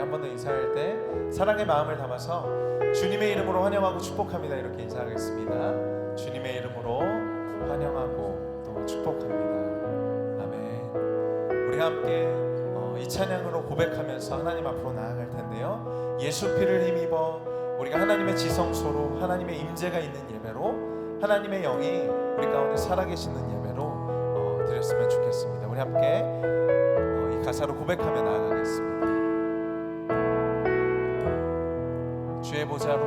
한 번 더 인사할 때 사랑의 마음을 담아서 주님의 이름으로 환영하고 축복합니다 이렇게 인사하겠습니다. 주님의 이름으로 환영하고 또 축복합니다. 아멘. 우리 함께 이 찬양으로 고백하면서 하나님 앞으로 나아갈 텐데요. 예수 피를 힘입어 우리가 하나님의 지성소로 하나님의 임재가 있는 예배로 하나님의 영이 우리 가운데 살아계시는 예배로 드렸으면 좋겠습니다. 우리 함께 이 가사로 고백하며 나아가겠습니다. 주의 보좌로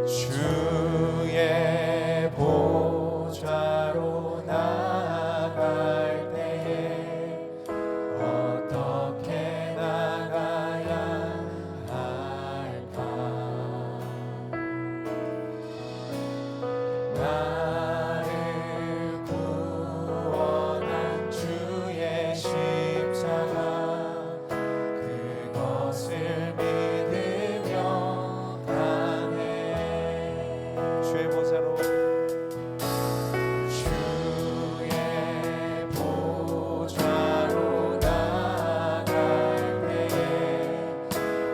주의 보좌로 나아갈 때에 어떻게 나가야 할까? 나를 구원한 주의 십자가 그것을 믿으며 가네. 주의 보좌로 주의 보좌로 나아갈 때에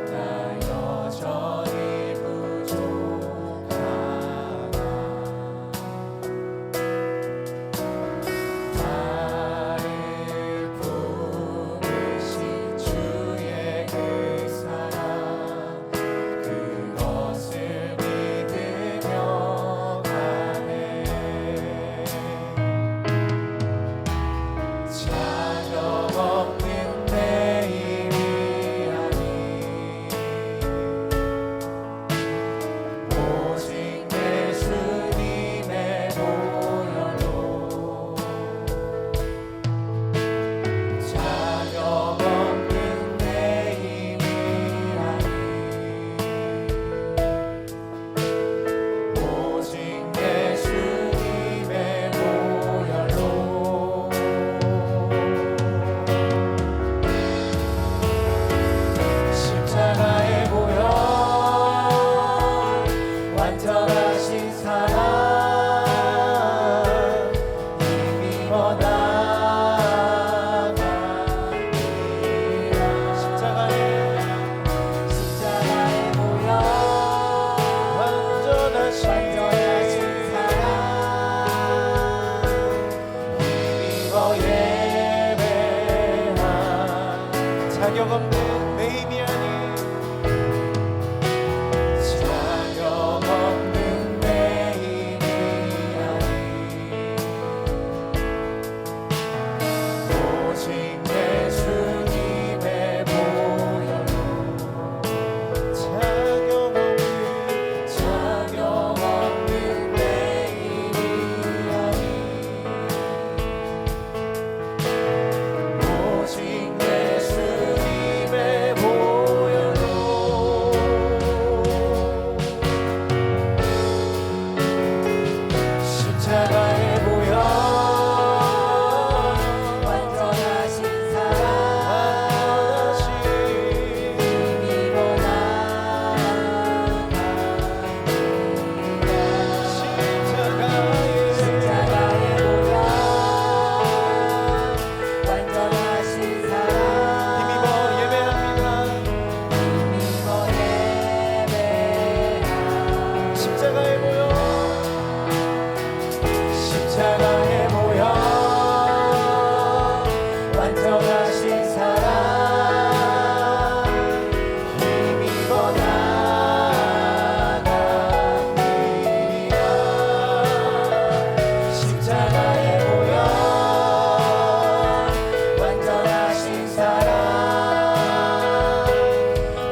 나 여전히 부족하나 나를 부르신 주의 그 사랑 그것을 믿으며 가네. 자격 없는 내 힘이 아니 오직 예수님의 보혈로 자격 없는 내 힘이 아니 오직 예수님의 보혈로 십자가의 보혈 완전하신 사랑 힘입어 나아가리라. 십자가의 보혈 완전하신 사랑 힘입어 예배한 자격 없는 내 힘이 아닌 자격 없는 내 힘이 아닌 오직 예수님의 보혈로 자격 없는 내 힘이 아닌 오직 예수님의 보혈로 십자가의 보혈 완전하신 사랑 힘입어 나아가리라. 십자가의 보혈 완전하신 사랑 힘입어 예배합니다. 힘입어 예배한 십자가의 보혈 십자가의 보혈 완전하신 사랑 힘입어 나아가리라. 십자가의 보혈 완전하신 사랑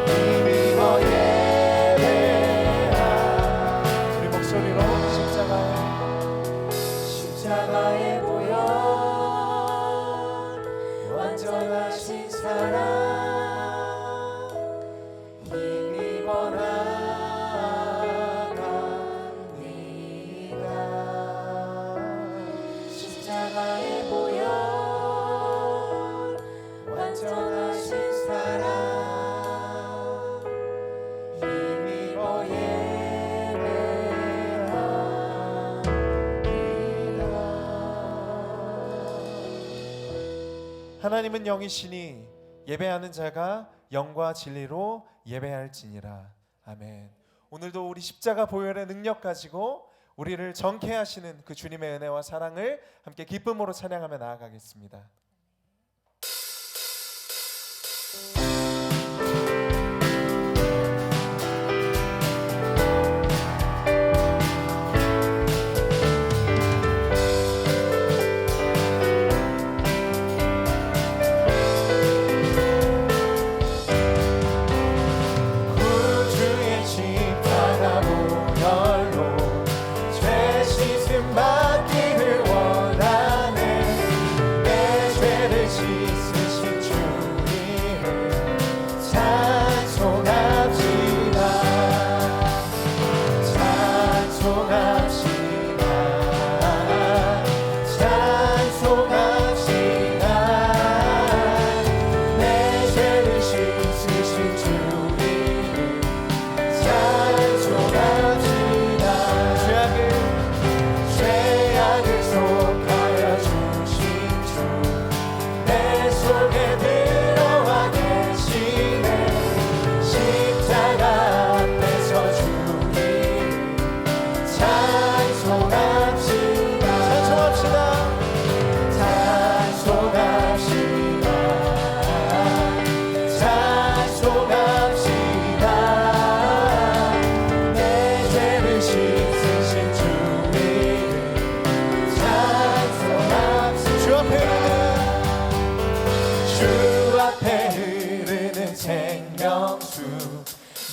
힘입어 예배한 우리 목소리로 십자가의 보혈 완전하신 사랑 힘입어 나아가리라. 십자가의 보혈 완전하신 사랑 힘입어 예배하리라. 하나님은 영이시니 예배하는 자가 영과 진리로 예배할지니라. 아멘. 오늘도 우리 십자가 보혈의 능력 가지고 우리를 정케 하시는 그 주님의 은혜와 사랑을 함께 기쁨으로 찬양하며 나아가겠습니다.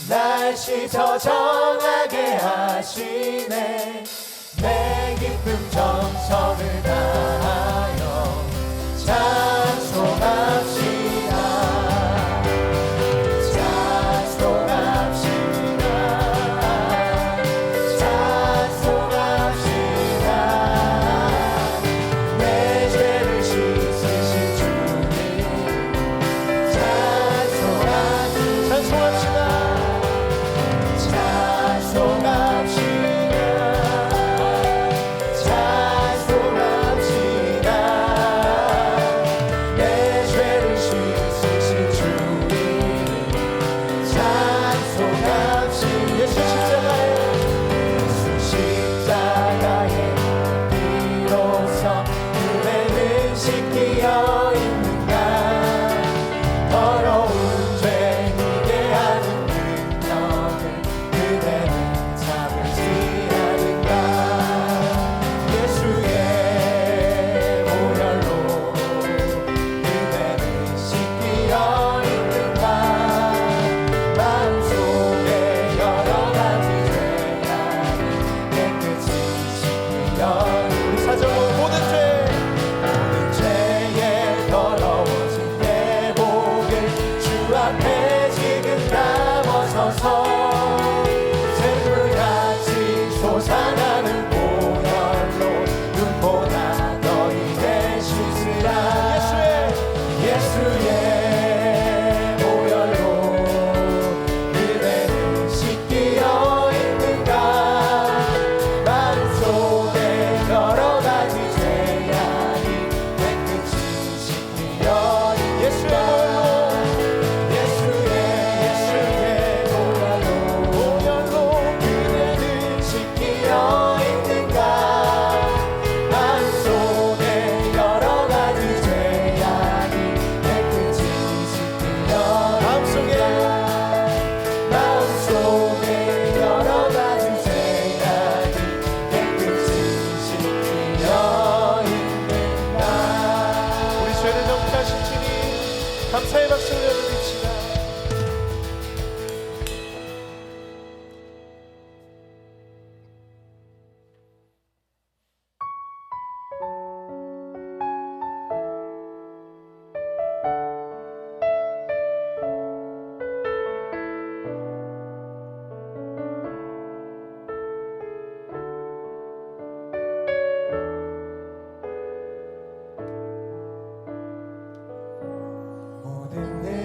날씨 저정하게 하시네. 내 기쁨 정성을 다하여 찬송합시다. 찬송합시다. 찬송합시다. 내 죄를 씻으신 주님 찬송합시다. 감사의 박수 올려드립시다. 모든 내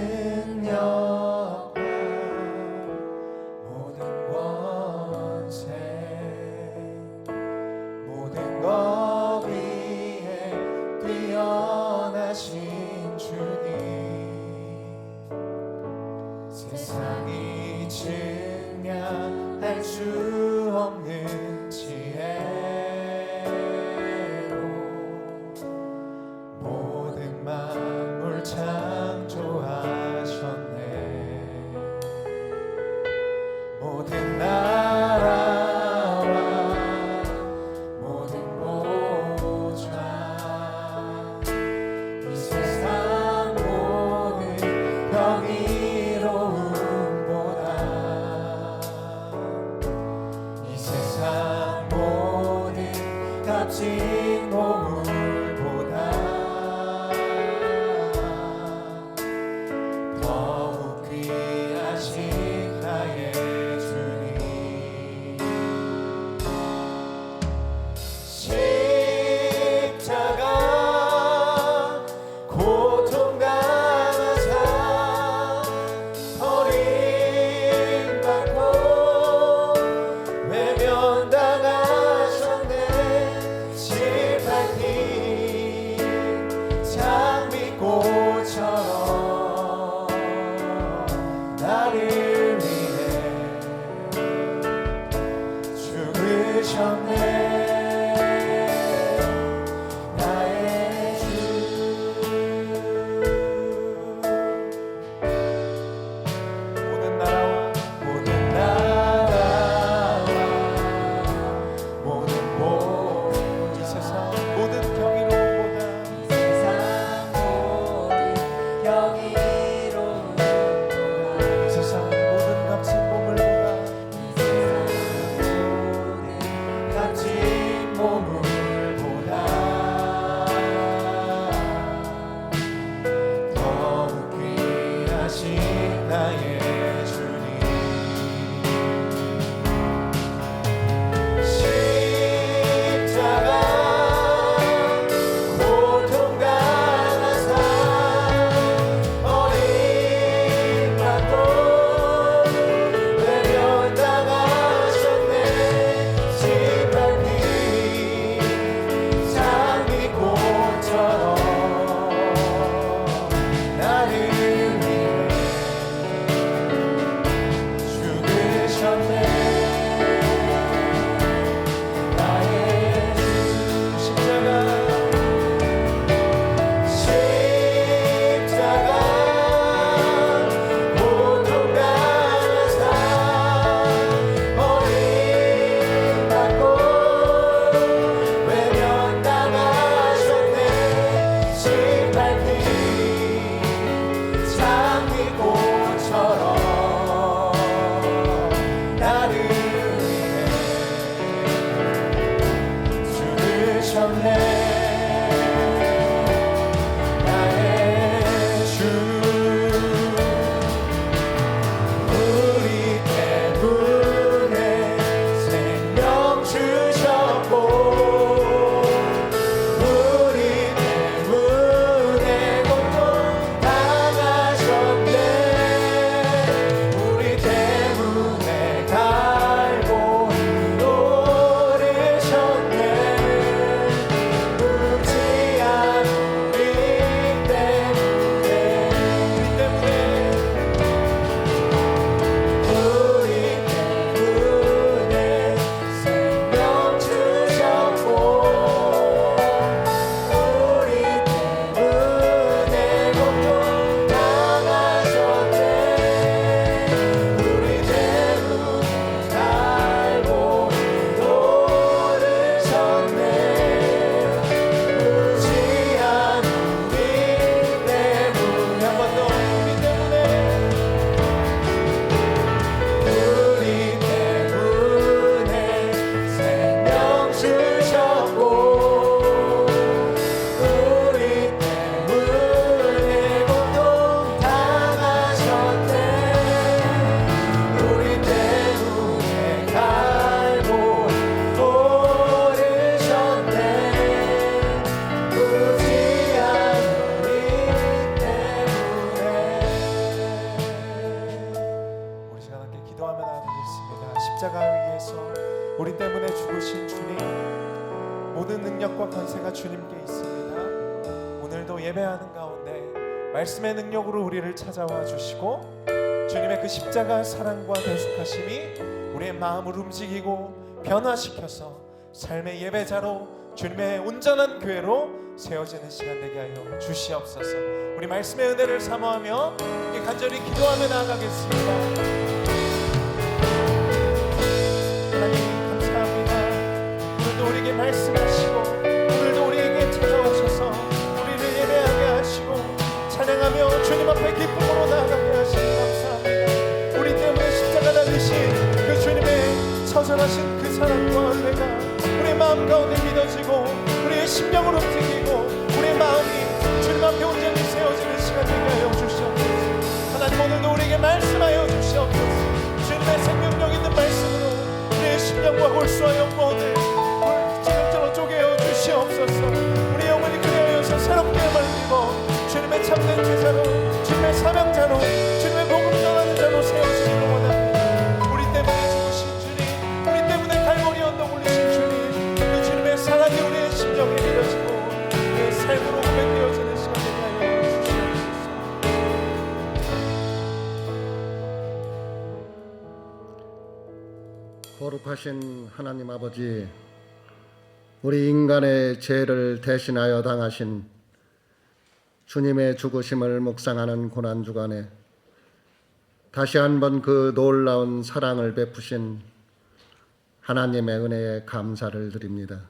세상이 증량할 수 없는 지혜로 모든 만물 창조하셨네. 모든 나라와 모든 보좌 이 세상 모든 경이로움보다 이 세상 모든 값진 보물보다 더욱 귀하신 나의 주님. 십자가 고통 당하사 버림받고 외면당하셨네. 실패hin 장미꽃처럼 나를 위해 죽으셨네. 나의 주 모든 나라와 모든 나라와 모든 이 보좌 세상 모든 경이로움보다 세상 모든 경이로움보다 이 세상 모든 값진 보물보다 값진 보물보다 더욱 귀하신 나의 주님. 십자가 고통 당하사 버림받고 외면당하셨네. 짓밟힌 장미꽃처럼 나를 위해 죽으셨네. 나의 주 십자가 고통 당하사 버림받고 외면당하셨네. 짓밟힌 장미꽃처럼 나를 위해 죽으셨네. 나의 주 우리 때문에 생명 주셨고 우리 때문에 고통 당하셨네. 우리 때문에 갈보리 오르셨네. 묻지 않은 우리 때문에 생명 주셨고 우리 때문에 고통 당하셨네. 우리 때문에 갈보리 오르셨네. 묻지 않은 우리 때문에 한 번 더 우리 때문에 생명 주셨고 우리 때문에 고통 당하셨네. 우리 때문에 갈보리 오르셨네. 묻지 않은 우리 때문에. 우리 시간 함께 기도하며 나누겠습니다. 십자가 위에서 우리 때문에 죽으신 주님, 모든 능력과 권세가 주님께 있습니다. 오늘도 예배하는 가운데 말씀의 능력으로 우리를 찾아와 주시고 주님의 그 십자가 사랑과 대속하심이 우리의 마음을 움직이고 변화시켜서 삶의 예배자로 주님의 온전한 교회로 세워지는 시간 되게 하여 주시옵소서. 우리 말씀의 은혜를 사모하며 간절히 기도하며 나아가겠습니다. 하나님 감사합니다. 오늘도 우리에게 말씀하시고 오늘도 우리에게 찾아오셔서 우리를 예배하게 하시고 찬양하며 주님 앞에 기쁨으로 나아가게 하시니 감사합니다. 우리 때문에 십자가 달리신 그 주님의 처절하신 그 사랑과 은혜가 우리의 마음 가운데 믿어지고 우리의 심령을 움직이고 우리의 마음이 주님 앞에 온전히 세워지는 시간 되게 하여 주시옵소서. 하나님 오늘도 우리에게 말씀하여 주시옵소서. 주님의 생명력 있는 말씀으로 우리의 심령과 골수와 영혼을 지금처럼 쪼개어 주시옵소서. 우리 영혼이 그리하여서 새롭게 말리고 주님의 참된 제자로 주님의 사명자로 주님의 복음 전하는 자로 세워지기를 원합니다. 우리 때문에 죽으신 주님, 우리 때문에 갈보리 언덕 올리신 주님, 그 주님의 사랑이 우리의 심령에 이뤄지고 우리의 삶으로 고백되어지는 시간 되게 하여 주시옵소서. 거룩하신 하나님 아버지, 우리 인간의 죄를 대신하여 당하신 주님의 죽으심을 묵상하는 고난주간에 다시 한번 그 놀라운 사랑을 베푸신 하나님의 은혜에 감사를 드립니다.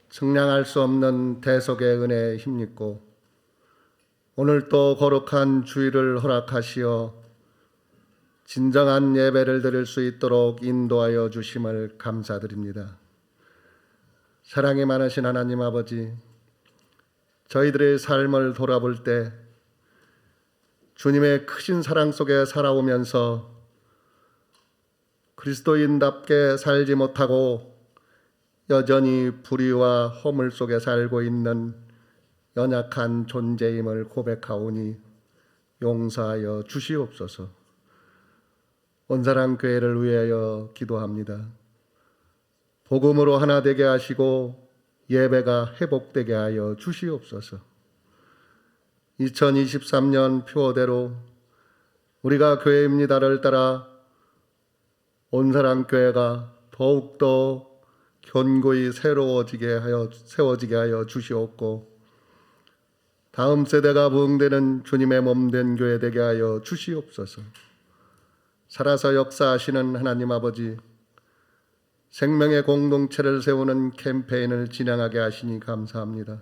측량할 수 없는 대속의 은혜에 힘입고 오늘 또 거룩한 주일을 허락하시어 진정한 예배를 드릴 수 있도록 인도하여 주심을 감사드립니다. 사랑이 많으신 하나님 아버지, 저희들의 삶을 돌아볼 때 주님의 크신 사랑 속에 살아오면서 그리스도인답게 살지 못하고 여전히 불의와 허물 속에 살고 있는 연약한 존재임을 고백하오니 용서하여 주시옵소서. 온사랑 교회를 위하여 기도합니다. 복음으로 하나 되게 하시고 예배가 회복되게 하여 주시옵소서. 2023년 표어대로 우리가 교회입니다를 따라 온사랑 교회가 더욱더 견고히 세워지게 하여 주시옵고 다음 세대가 부흥되는 주님의 몸된 교회 되게 하여 주시옵소서. 살아서 역사하시는 하나님 아버지, 생명의 공동체를 세우는 캠페인을 진행하게 하시니 감사합니다.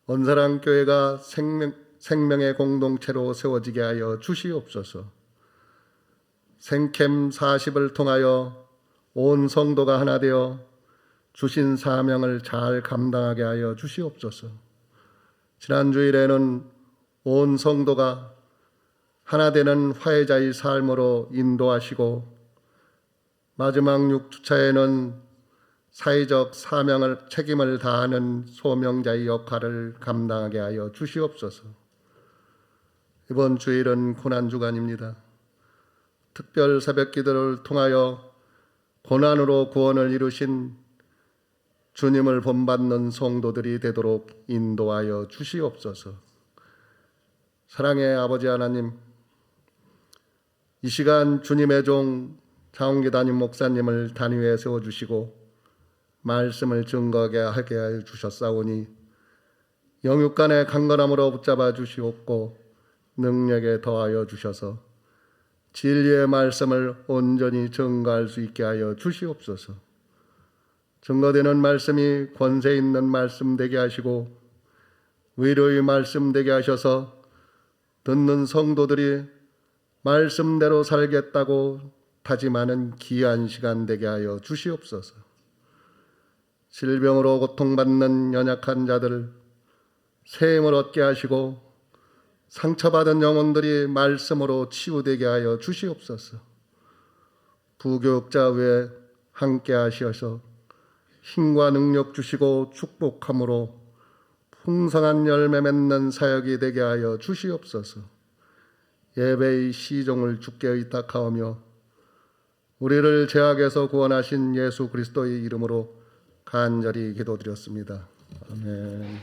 온사랑 교회가 생명의 공동체로 세워지게 하여 주시옵소서. 생캠 40을 통하여 온 성도가 하나 되어 주신 사명을 잘 감당하게 하여 주시옵소서. 지난 주일에는 온 성도가 하나 되는 화해자의 삶으로 인도하시고 마지막 6주차에는 사회적 책임을 다하는 소명자의 역할을 감당하게 하여 주시옵소서. 이번 주일은 고난주간입니다. 특별 새벽기도를 통하여 고난으로 구원을 이루신 주님을 본받는 성도들이 되도록 인도하여 주시옵소서. 사랑의 아버지 하나님, 이 시간 주님의 종 장홍기 담임 목사님을 단위에 세워주시고 말씀을 증거하게 하게 하여 주셨사오니 영육간의 강건함으로 붙잡아 주시옵고 능력에 더하여 주셔서 진리의 말씀을 온전히 증거할 수 있게 하여 주시옵소서. 증거되는 말씀이 권세 있는 말씀 되게 하시고 위로의 말씀 되게 하셔서 듣는 성도들이 말씀대로 살겠다고 다짐하는 귀한 시간 되게 하여 주시옵소서. 질병으로 고통받는 연약한 자들 새 힘을 얻게 하시고 상처받은 영혼들이 말씀으로 치유되게 하여 주시옵소서. 부교육자 외에 함께 하셔서 힘과 능력 주시고 축복함으로 풍성한 열매 맺는 사역이 되게 하여 주시옵소서. 예배의 시종을 주께 의탁하오며 우리를 죄악에서 구원하신 예수 그리스도의 이름으로 간절히 기도드렸습니다. 아멘.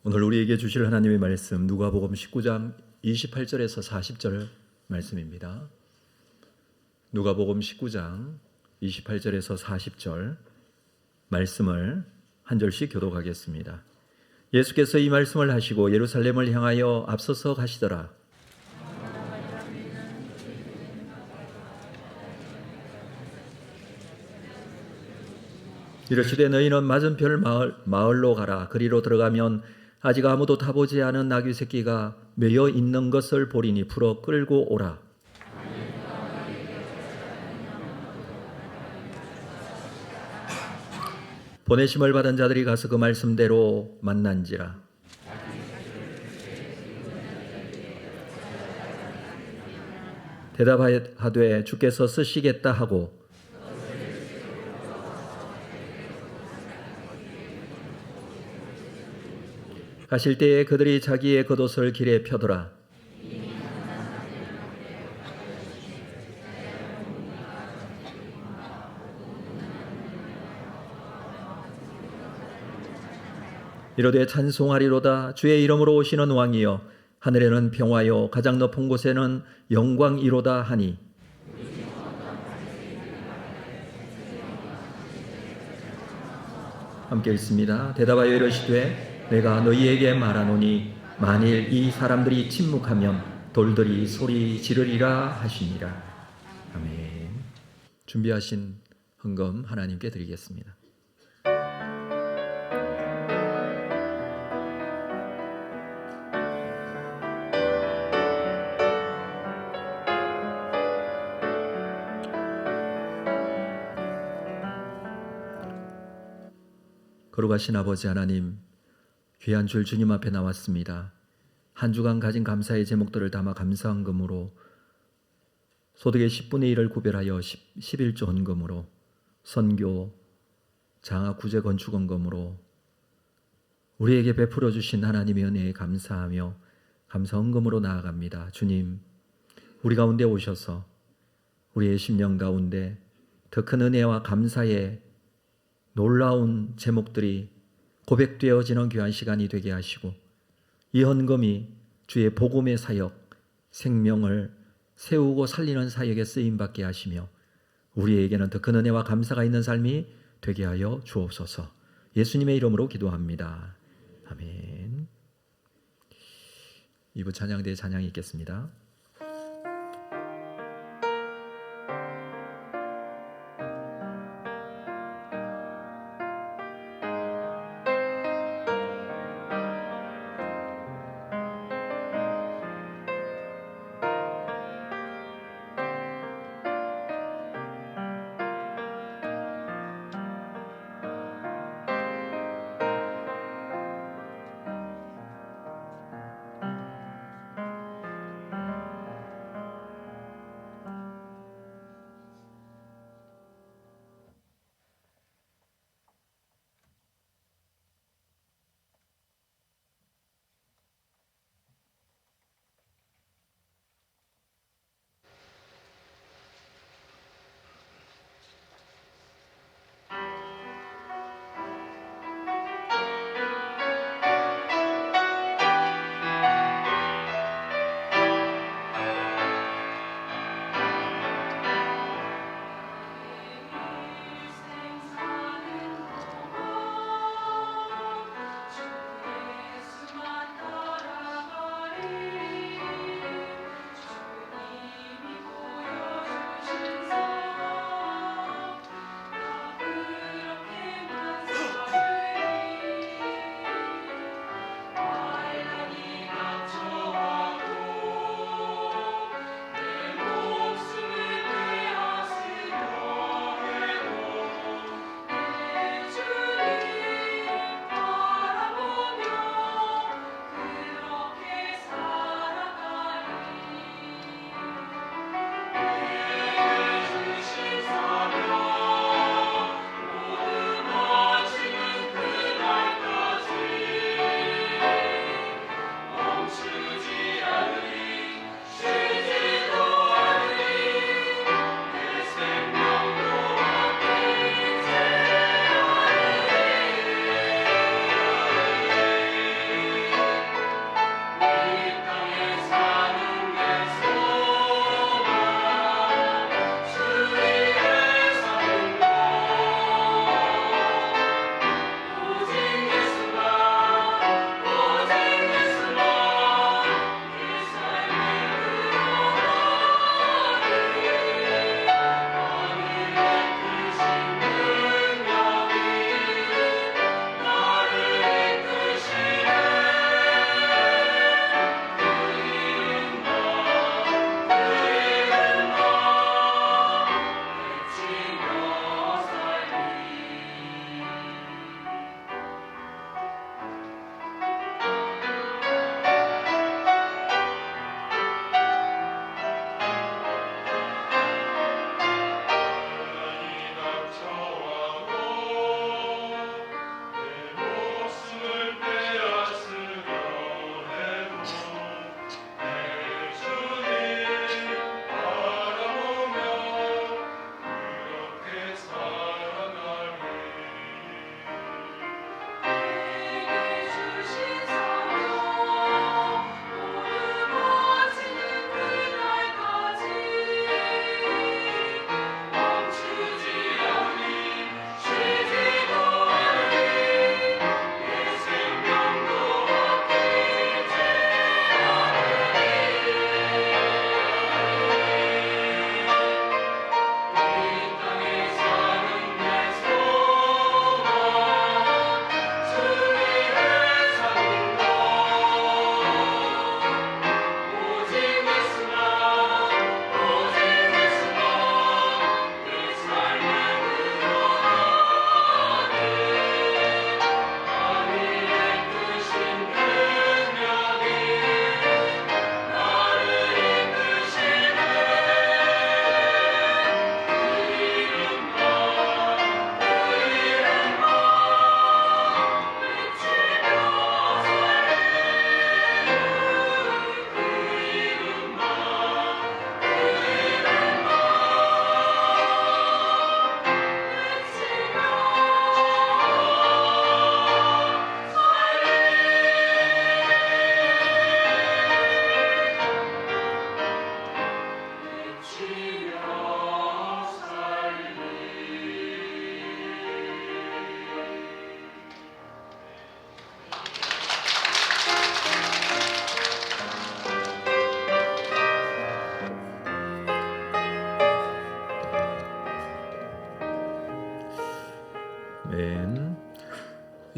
오늘 우리에게 주실 하나님의 말씀 누가복음 19장 28절에서 40절 말씀입니다. 누가복음 19장 28절에서 40절 말씀을 한 절씩 교독하겠습니다. 예수께서 이 말씀을 하시고 예루살렘을 향하여 앞서서 가시더라. 이르시되 너희는 맞은편 마을로 가라. 그리로 들어가면 아직 아무도 타보지 않은 나귀 새끼가 매여 있는 것을 보리니 풀어 끌고 오라. 보내심을 받은 자들이 가서 그 말씀대로 만난지라. 대답하되 주께서 쓰시겠다 하고 가실 때에 그들이 자기의 겉옷을 길에 펴더라. 이르되 찬송하리로다. 주의 이름으로 오시는 왕이여, 하늘에는 평화요 가장 높은 곳에는 영광이로다 하니, 함께 읽습니다. 대답하여 이르시되 내가 너희에게 말하노니 만일 이 사람들이 침묵하면 돌들이 소리 지르리라 하시니라. 아멘. 준비하신 헌금 하나님께 드리겠습니다. 거룩하신 아버지 하나님, 귀한 줄 주님 앞에 나왔습니다. 한 주간 가진 감사의 제목들을 담아 감사헌금으로, 소득의 10분의 1을 구별하여 11조 헌금으로, 선교, 장학 구제 건축 헌금으로 우리에게 베풀어 주신 하나님의 은혜에 감사하며 감사헌금으로 나아갑니다. 주님, 우리 가운데 오셔서 우리의 심령 가운데 더 큰 은혜와 감사의 놀라운 제목들이 고백되어지는 귀한 시간이 되게 하시고, 이 헌금이 주의 복음의 사역, 생명을 세우고 살리는 사역에 쓰임받게 하시며 우리에게는 더 큰 은혜와 감사가 있는 삶이 되게 하여 주옵소서. 예수님의 이름으로 기도합니다. 아멘. 2부 찬양대에 찬양이 있겠습니다.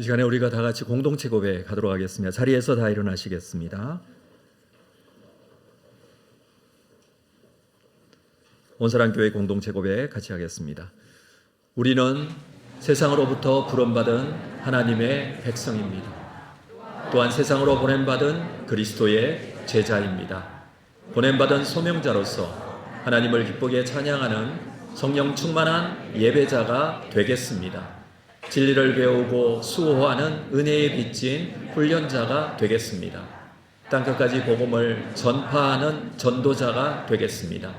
이 시간에 우리가 다 같이 공동체 고백 하도록 하겠습니다. 자리에서 다 일어나시겠습니다. 온사랑교회 공동체 고백 같이 하겠습니다. 우리는 세상으로부터 부름받은 하나님의 백성입니다. 또한 세상으로 보냄받은 그리스도의 제자입니다. 보냄받은 소명자로서 하나님을 기쁘게 찬양하는 성령 충만한 예배자가 되겠습니다. 진리를 배우고 수호하는 은혜에 빚진 훈련자가 되겠습니다. 땅끝까지 복음을 전파하는 전도자가 되겠습니다.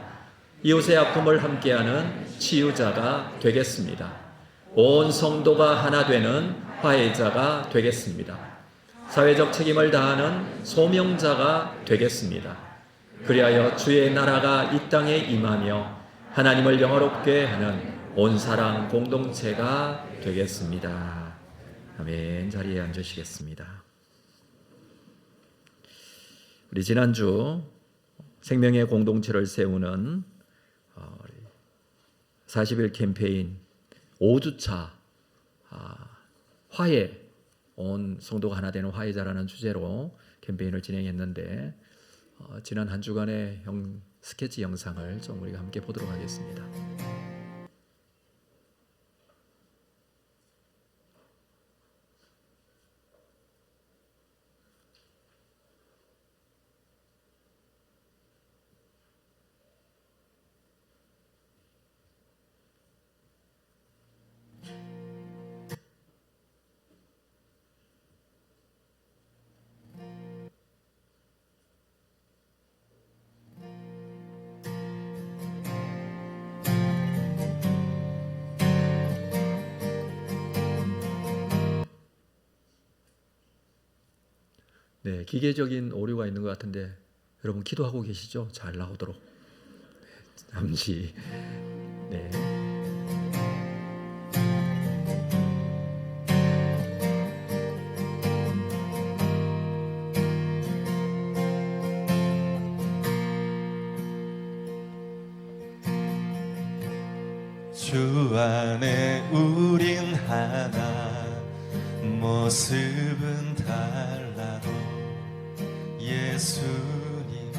이웃의 아픔을 함께하는 치유자가 되겠습니다. 온 성도가 하나 되는 화해자가 되겠습니다. 사회적 책임을 다하는 소명자가 되겠습니다. 그리하여 주의 나라가 이 땅에 임하며 하나님을 영화롭게 하는 온사랑 공동체가 되겠습니다. 아멘. 자리에 앉으시겠습니다. 우리 지난주 생명의 공동체를 세우는 40일 캠페인 5주차 화해, 온 성도가 하나 되는 화해자라는 주제로 캠페인을 진행했는데 지난 한 주간의 스케치 영상을 좀 우리가 함께 보도록 하겠습니다. 네, 기계적인 오류가 있는 것 같은데 여러분 기도하고 계시죠? 잘 나오도록. 잠시. 네. 주 안에 우린 하나, 모습은 달라도 예수님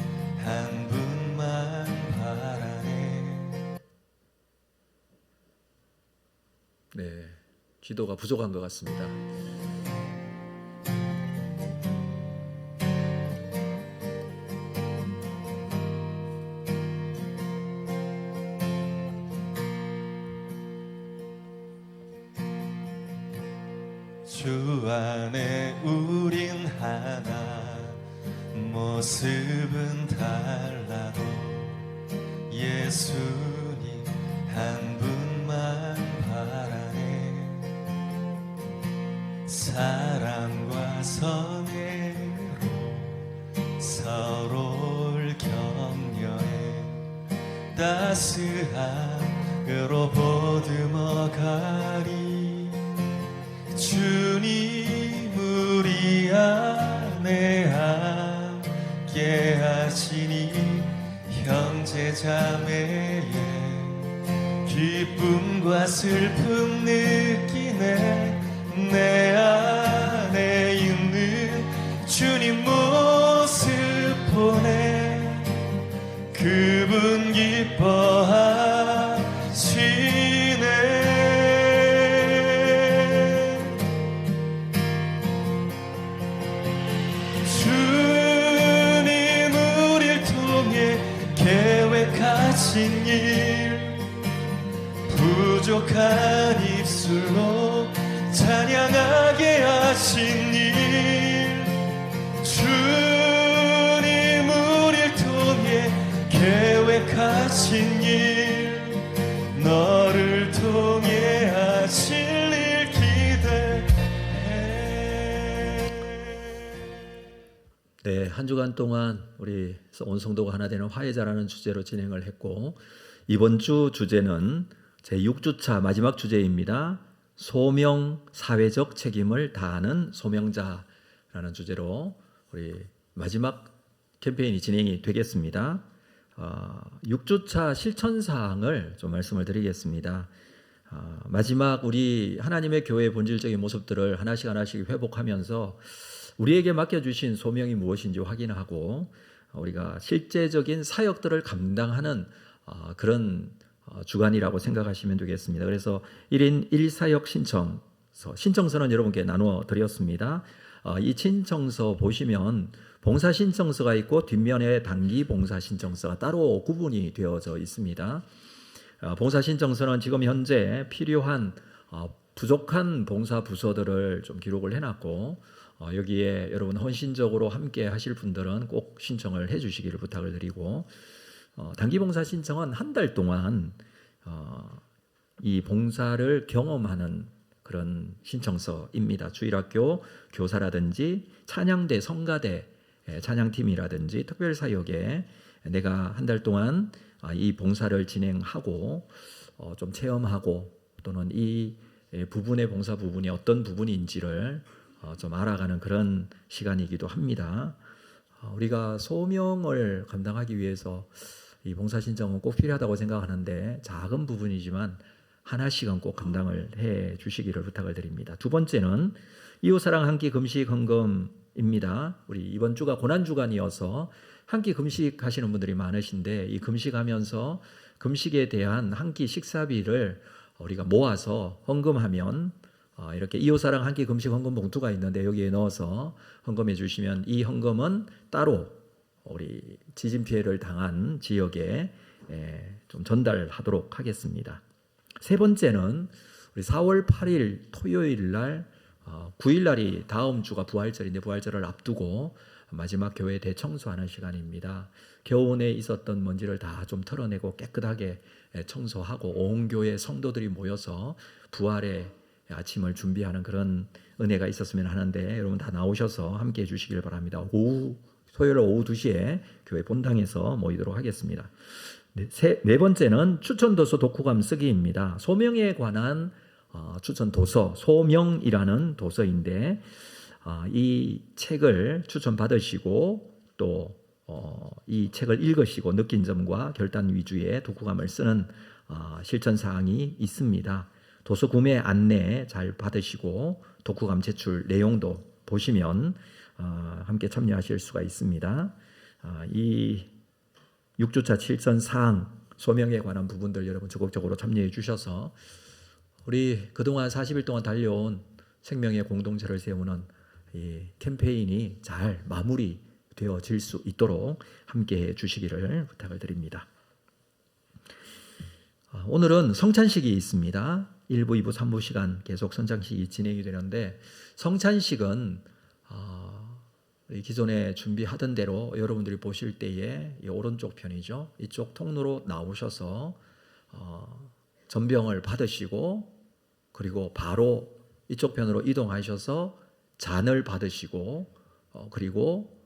한 분만 바라네. 네, 기도가 부족한 것 같습니다. 주 안에 우린 하나, 모습은 달라도 예수님 한 분만 바라네. 사랑과 선애로 서로를 격려해 따스함으로 보듬어 가리. 주님 우리 안에 함께 하시니 형제 자매의 기쁨과 슬픔 느끼네. 내 안에 있는 주님 모습 보네. 그분 기뻐하시네. 계획하신 일, 부족한 입술로 찬양하게 하신 일, 주님 우릴 통해 계획하신 일, 너를 통해 하실 일 기대해. 네, 한 주간 동안 우리 온 성도가 하나 되는 화해자라는 주제로 진행을 했고, 이번 주 주제는 제6주차 마지막 주제입니다. 소명, 사회적 책임을 다하는 소명자라는 주제로 우리 마지막 캠페인이 진행이 되겠습니다. 6주차 실천사항을 좀 말씀을 드리겠습니다. 마지막 우리 하나님의 교회의 본질적인 모습들을 하나씩 하나씩 회복하면서 우리에게 맡겨주신 소명이 무엇인지 확인하고 우리가 실제적인 사역들을 감당하는 그런 주간이라고 생각하시면 되겠습니다. 그래서 1인 1사역 신청서는 여러분께 나누어 드렸습니다. 이 신청서 보시면 봉사 신청서가 있고 뒷면에 단기 봉사 신청서가 따로 구분이 되어져 있습니다. 봉사 신청서는 지금 현재 필요한 부족한 봉사 부서들을 좀 기록을 해놨고 여기에 여러분 헌신적으로 함께 하실 분들은 꼭 신청을 해주시기를 부탁을 드리고 단기 봉사 신청은 한 달 동안 이 봉사를 경험하는 그런 신청서입니다. 주일학교 교사라든지 찬양대, 성가대, 찬양팀이라든지 특별사역에 내가 한 달 동안 이 봉사를 진행하고 좀 체험하고 또는 이 부분의 봉사 부분이 어떤 부분인지를 좀 알아가는 그런 시간이기도 합니다. 우리가 소명을 감당하기 위해서 이 봉사 신청은 꼭 필요하다고 생각하는데 작은 부분이지만 하나씩은 꼭 감당을 해 주시기를 부탁을 드립니다. 두 번째는 이웃사랑 한 끼 금식 헌금입니다. 우리 이번 주가 고난주간이어서 한 끼 금식하시는 분들이 많으신데 이 금식하면서 금식에 대한 한 끼 식사비를 우리가 모아서 헌금하면 이렇게 이웃사랑 한 끼 금식 헌금 봉투가 있는데 여기에 넣어서 헌금해 주시면 이 헌금은 따로 우리 지진 피해를 당한 지역에 좀 전달하도록 하겠습니다. 세 번째는 우리 4월 8일 토요일 날 9일 날이 다음 주가 부활절인데 부활절을 앞두고 마지막 교회 대청소하는 시간입니다. 겨우내 있었던 먼지를 다 좀 털어내고 깨끗하게 청소하고 온 교회 성도들이 모여서 부활의 아침을 준비하는 그런 은혜가 있었으면 하는데 여러분 다 나오셔서 함께 해주시길 바랍니다. 토요일 오후 2시에 교회 본당에서 모이도록 하겠습니다. 네 번째는 추천도서 독후감 쓰기입니다. 소명에 관한 추천 도서, 소명이라는 도서인데 이 책을 추천받으시고 또 이 책을 읽으시고 느낀 점과 결단 위주의 독후감을 쓰는 실천 사항이 있습니다. 도서 구매 안내 잘 받으시고 독후감 제출 내용도 보시면 함께 참여하실 수가 있습니다. 이 6주차 실천 사항 소명에 관한 부분들 여러분 적극적으로 참여해 주셔서 우리 그동안 40일 동안 달려온 생명의 공동체를 세우는 이 캠페인이 잘 마무리되어질 수 있도록 함께해 주시기를 부탁을 드립니다. 오늘은 성찬식이 있습니다. 1부, 2부, 3부 시간 계속 성찬식이 진행이 되는데 성찬식은 기존에 준비하던 대로 여러분들이 보실 때에 이 오른쪽 편이죠. 이쪽 통로로 나오셔서 전병을 받으시고 그리고 바로 이쪽 편으로 이동하셔서 잔을 받으시고 그리고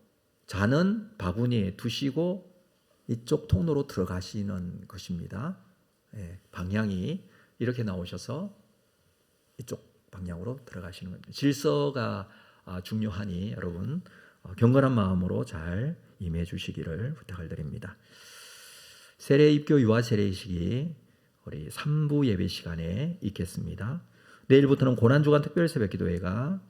잔은 바구니에 두시고 이쪽 통로로 들어가시는 것입니다. 방향이 이렇게 나오셔서 이쪽 방향으로 들어가시는 겁니다. 질서가 중요하니 여러분 경건한 마음으로 잘 임해 주시기를 부탁을 드립니다. 세례 입교 유아 세례식이 우리 3부 예배 시간에 있겠습니다. 내일부터는 고난주간 특별 새벽 기도회가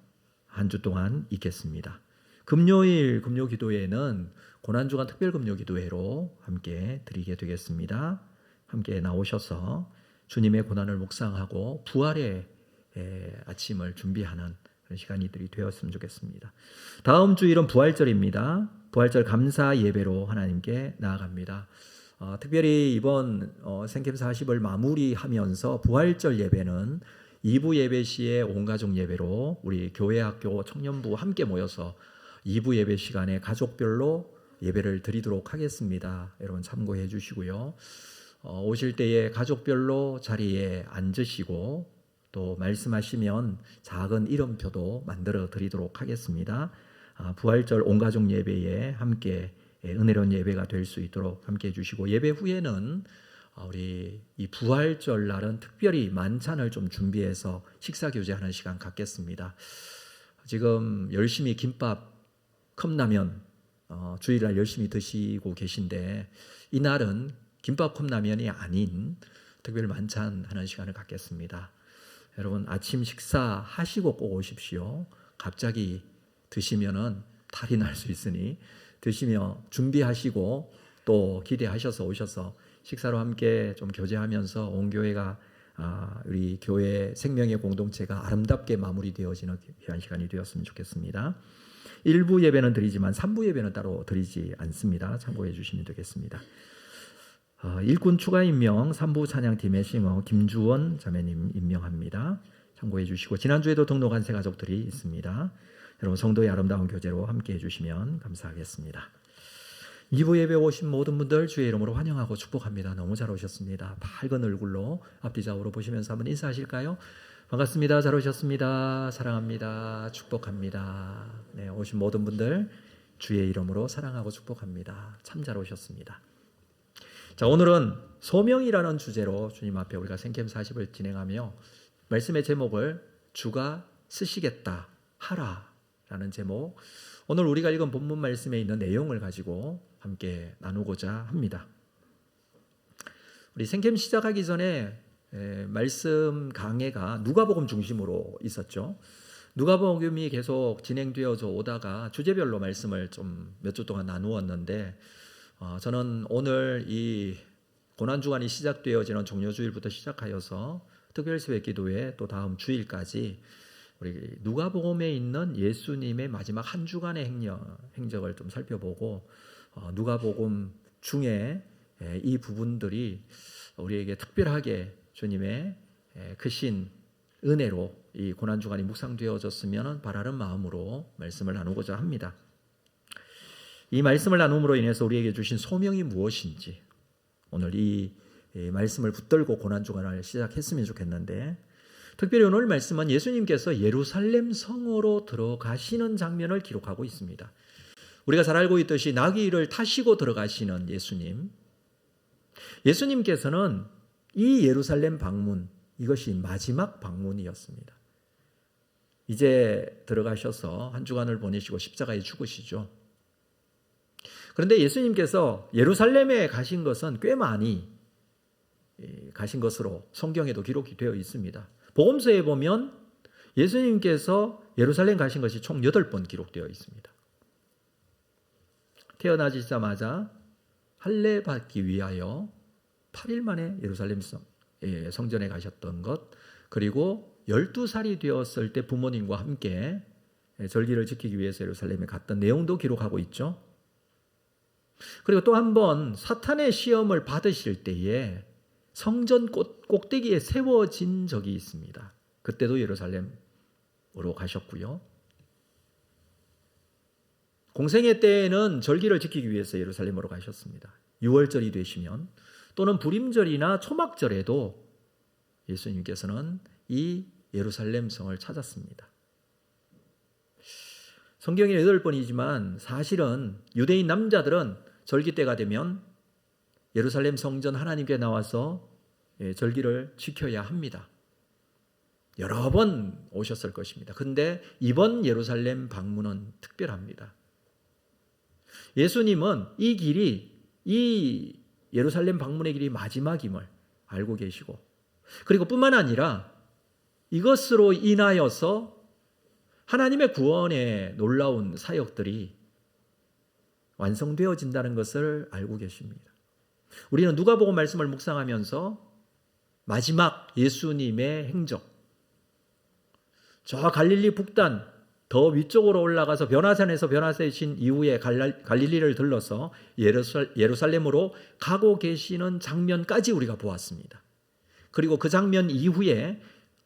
한 주 동안 있겠습니다. 금요일 금요 기도회는 고난주간 특별 금요 기도회로 함께 드리게 되겠습니다. 함께 나오셔서 주님의 고난을 묵상하고 부활의 아침을 준비하는 그런 시간이들이 되었으면 좋겠습니다. 다음 주일은 부활절입니다. 부활절 감사 예배로 하나님께 나아갑니다. 특별히 이번 생캠 40을 마무리하면서 부활절 예배는 2부 예배 시에 온가족 예배로 우리 교회 학교 청년부 함께 모여서 2부 예배 시간에 가족별로 예배를 드리도록 하겠습니다. 여러분 참고해 주시고요. 오실 때에 가족별로 자리에 앉으시고 또 말씀하시면 작은 이름표도 만들어 드리도록 하겠습니다. 부활절 온가족 예배에 함께 은혜로운 예배가 될 수 있도록 함께 해주시고 예배 후에는 우리 이 부활절 날은 특별히 만찬을 좀 준비해서 식사 교제하는 시간 갖겠습니다. 지금 열심히 김밥, 컵라면 주일날 열심히 드시고 계신데 이날은 김밥 컵라면이 아닌 특별 만찬하는 시간을 갖겠습니다. 여러분 아침 식사 하시고 꼭 오십시오. 갑자기 드시면은 탈이 날 수 있으니 드시며 준비하시고 또 기대하셔서 오셔서 식사로 함께 좀 교제하면서 온 교회가 우리 교회 생명의 공동체가 아름답게 마무리되어지는 귀한 시간이 되었으면 좋겠습니다. 1부 예배는 드리지만 3부 예배는 따로 드리지 않습니다. 참고해 주시면 되겠습니다. 일꾼 추가 임명 3부 찬양팀의 싱어 김주원 자매님 임명합니다. 참고해 주시고 지난주에도 등록한 새 가족들이 있습니다. 여러분 성도의 아름다운 교제로 함께 해주시면 감사하겠습니다. 2부 예배 오신 모든 분들 주의 이름으로 환영하고 축복합니다. 너무 잘 오셨습니다. 밝은 얼굴로 앞뒤 좌우로 보시면서 한번 인사하실까요? 반갑습니다. 잘 오셨습니다. 사랑합니다. 축복합니다. 네, 오신 모든 분들 주의 이름으로 사랑하고 축복합니다. 참 잘 오셨습니다. 자, 오늘은 소명이라는 주제로 주님 앞에 우리가 생캠 40을 진행하며 말씀의 제목을 주가 쓰시겠다 하라 라는 제목, 오늘 우리가 읽은 본문 말씀에 있는 내용을 가지고 함께 나누고자 합니다. 우리 생캠 시작하기 전에 말씀 강해가 누가복음 중심으로 있었죠. 누가복음이 계속 진행되어져 오다가 주제별로 말씀을 좀 몇 주 동안 나누었는데 저는 오늘 이 고난주간이 시작되어지는 종료주일부터 시작하여서 특별새벽 기도회 또 다음 주일까지 우리 누가복음에 있는 예수님의 마지막 한 주간의 행적을 좀 살펴보고 누가복음 중에 이 부분들이 우리에게 특별하게 주님의 크신 은혜로 이 고난주간이 묵상되어졌으면 바라는 마음으로 말씀을 나누고자 합니다. 이 말씀을 나눔으로 인해서 우리에게 주신 소명이 무엇인지 오늘 이 말씀을 붙들고 고난주간을 시작했으면 좋겠는데, 특별히 오늘 말씀은 예수님께서 예루살렘 성으로 들어가시는 장면을 기록하고 있습니다. 우리가 잘 알고 있듯이 나귀를 타시고 들어가시는 예수님께서는 이 예루살렘 방문, 이것이 마지막 방문이었습니다. 이제 들어가셔서 한 주간을 보내시고 십자가에 죽으시죠. 그런데 예수님께서 예루살렘에 가신 것은 꽤 많이 가신 것으로 성경에도 기록이 되어 있습니다. 복음서에 보면 예수님께서 예루살렘 가신 것이 총 8번 기록되어 있습니다. 태어나시자마자 할례 받기 위하여 8일 만에 예루살렘 성전에 가셨던 것, 그리고 12살이 되었을 때 부모님과 함께 절기를 지키기 위해서 예루살렘에 갔던 내용도 기록하고 있죠. 그리고 또 한 번 사탄의 시험을 받으실 때에 성전 꼭대기에 세워진 적이 있습니다. 그때도 예루살렘으로 가셨고요. 공생애 때에는 절기를 지키기 위해서 예루살렘으로 가셨습니다. 6월절이 되시면 또는 부림절이나 초막절에도 예수님께서는 이 예루살렘 성을 찾았습니다. 성경에 8번이지만 사실은 유대인 남자들은 절기 때가 되면 예루살렘 성전 하나님께 나와서 절기를 지켜야 합니다. 여러 번 오셨을 것입니다. 그런데 이번 예루살렘 방문은 특별합니다. 예수님은 이 예루살렘 방문의 길이 마지막임을 알고 계시고, 그리고 뿐만 아니라 이것으로 인하여서 하나님의 구원의 놀라운 사역들이 완성되어진다는 것을 알고 계십니다. 우리는 누가복음 말씀을 묵상하면서 마지막 예수님의 행적, 저 갈릴리 북단 더 위쪽으로 올라가서 변화산에서 변화되신 이후에 갈릴리를 들러서 예루살렘으로 가고 계시는 장면까지 우리가 보았습니다. 그리고 그 장면 이후에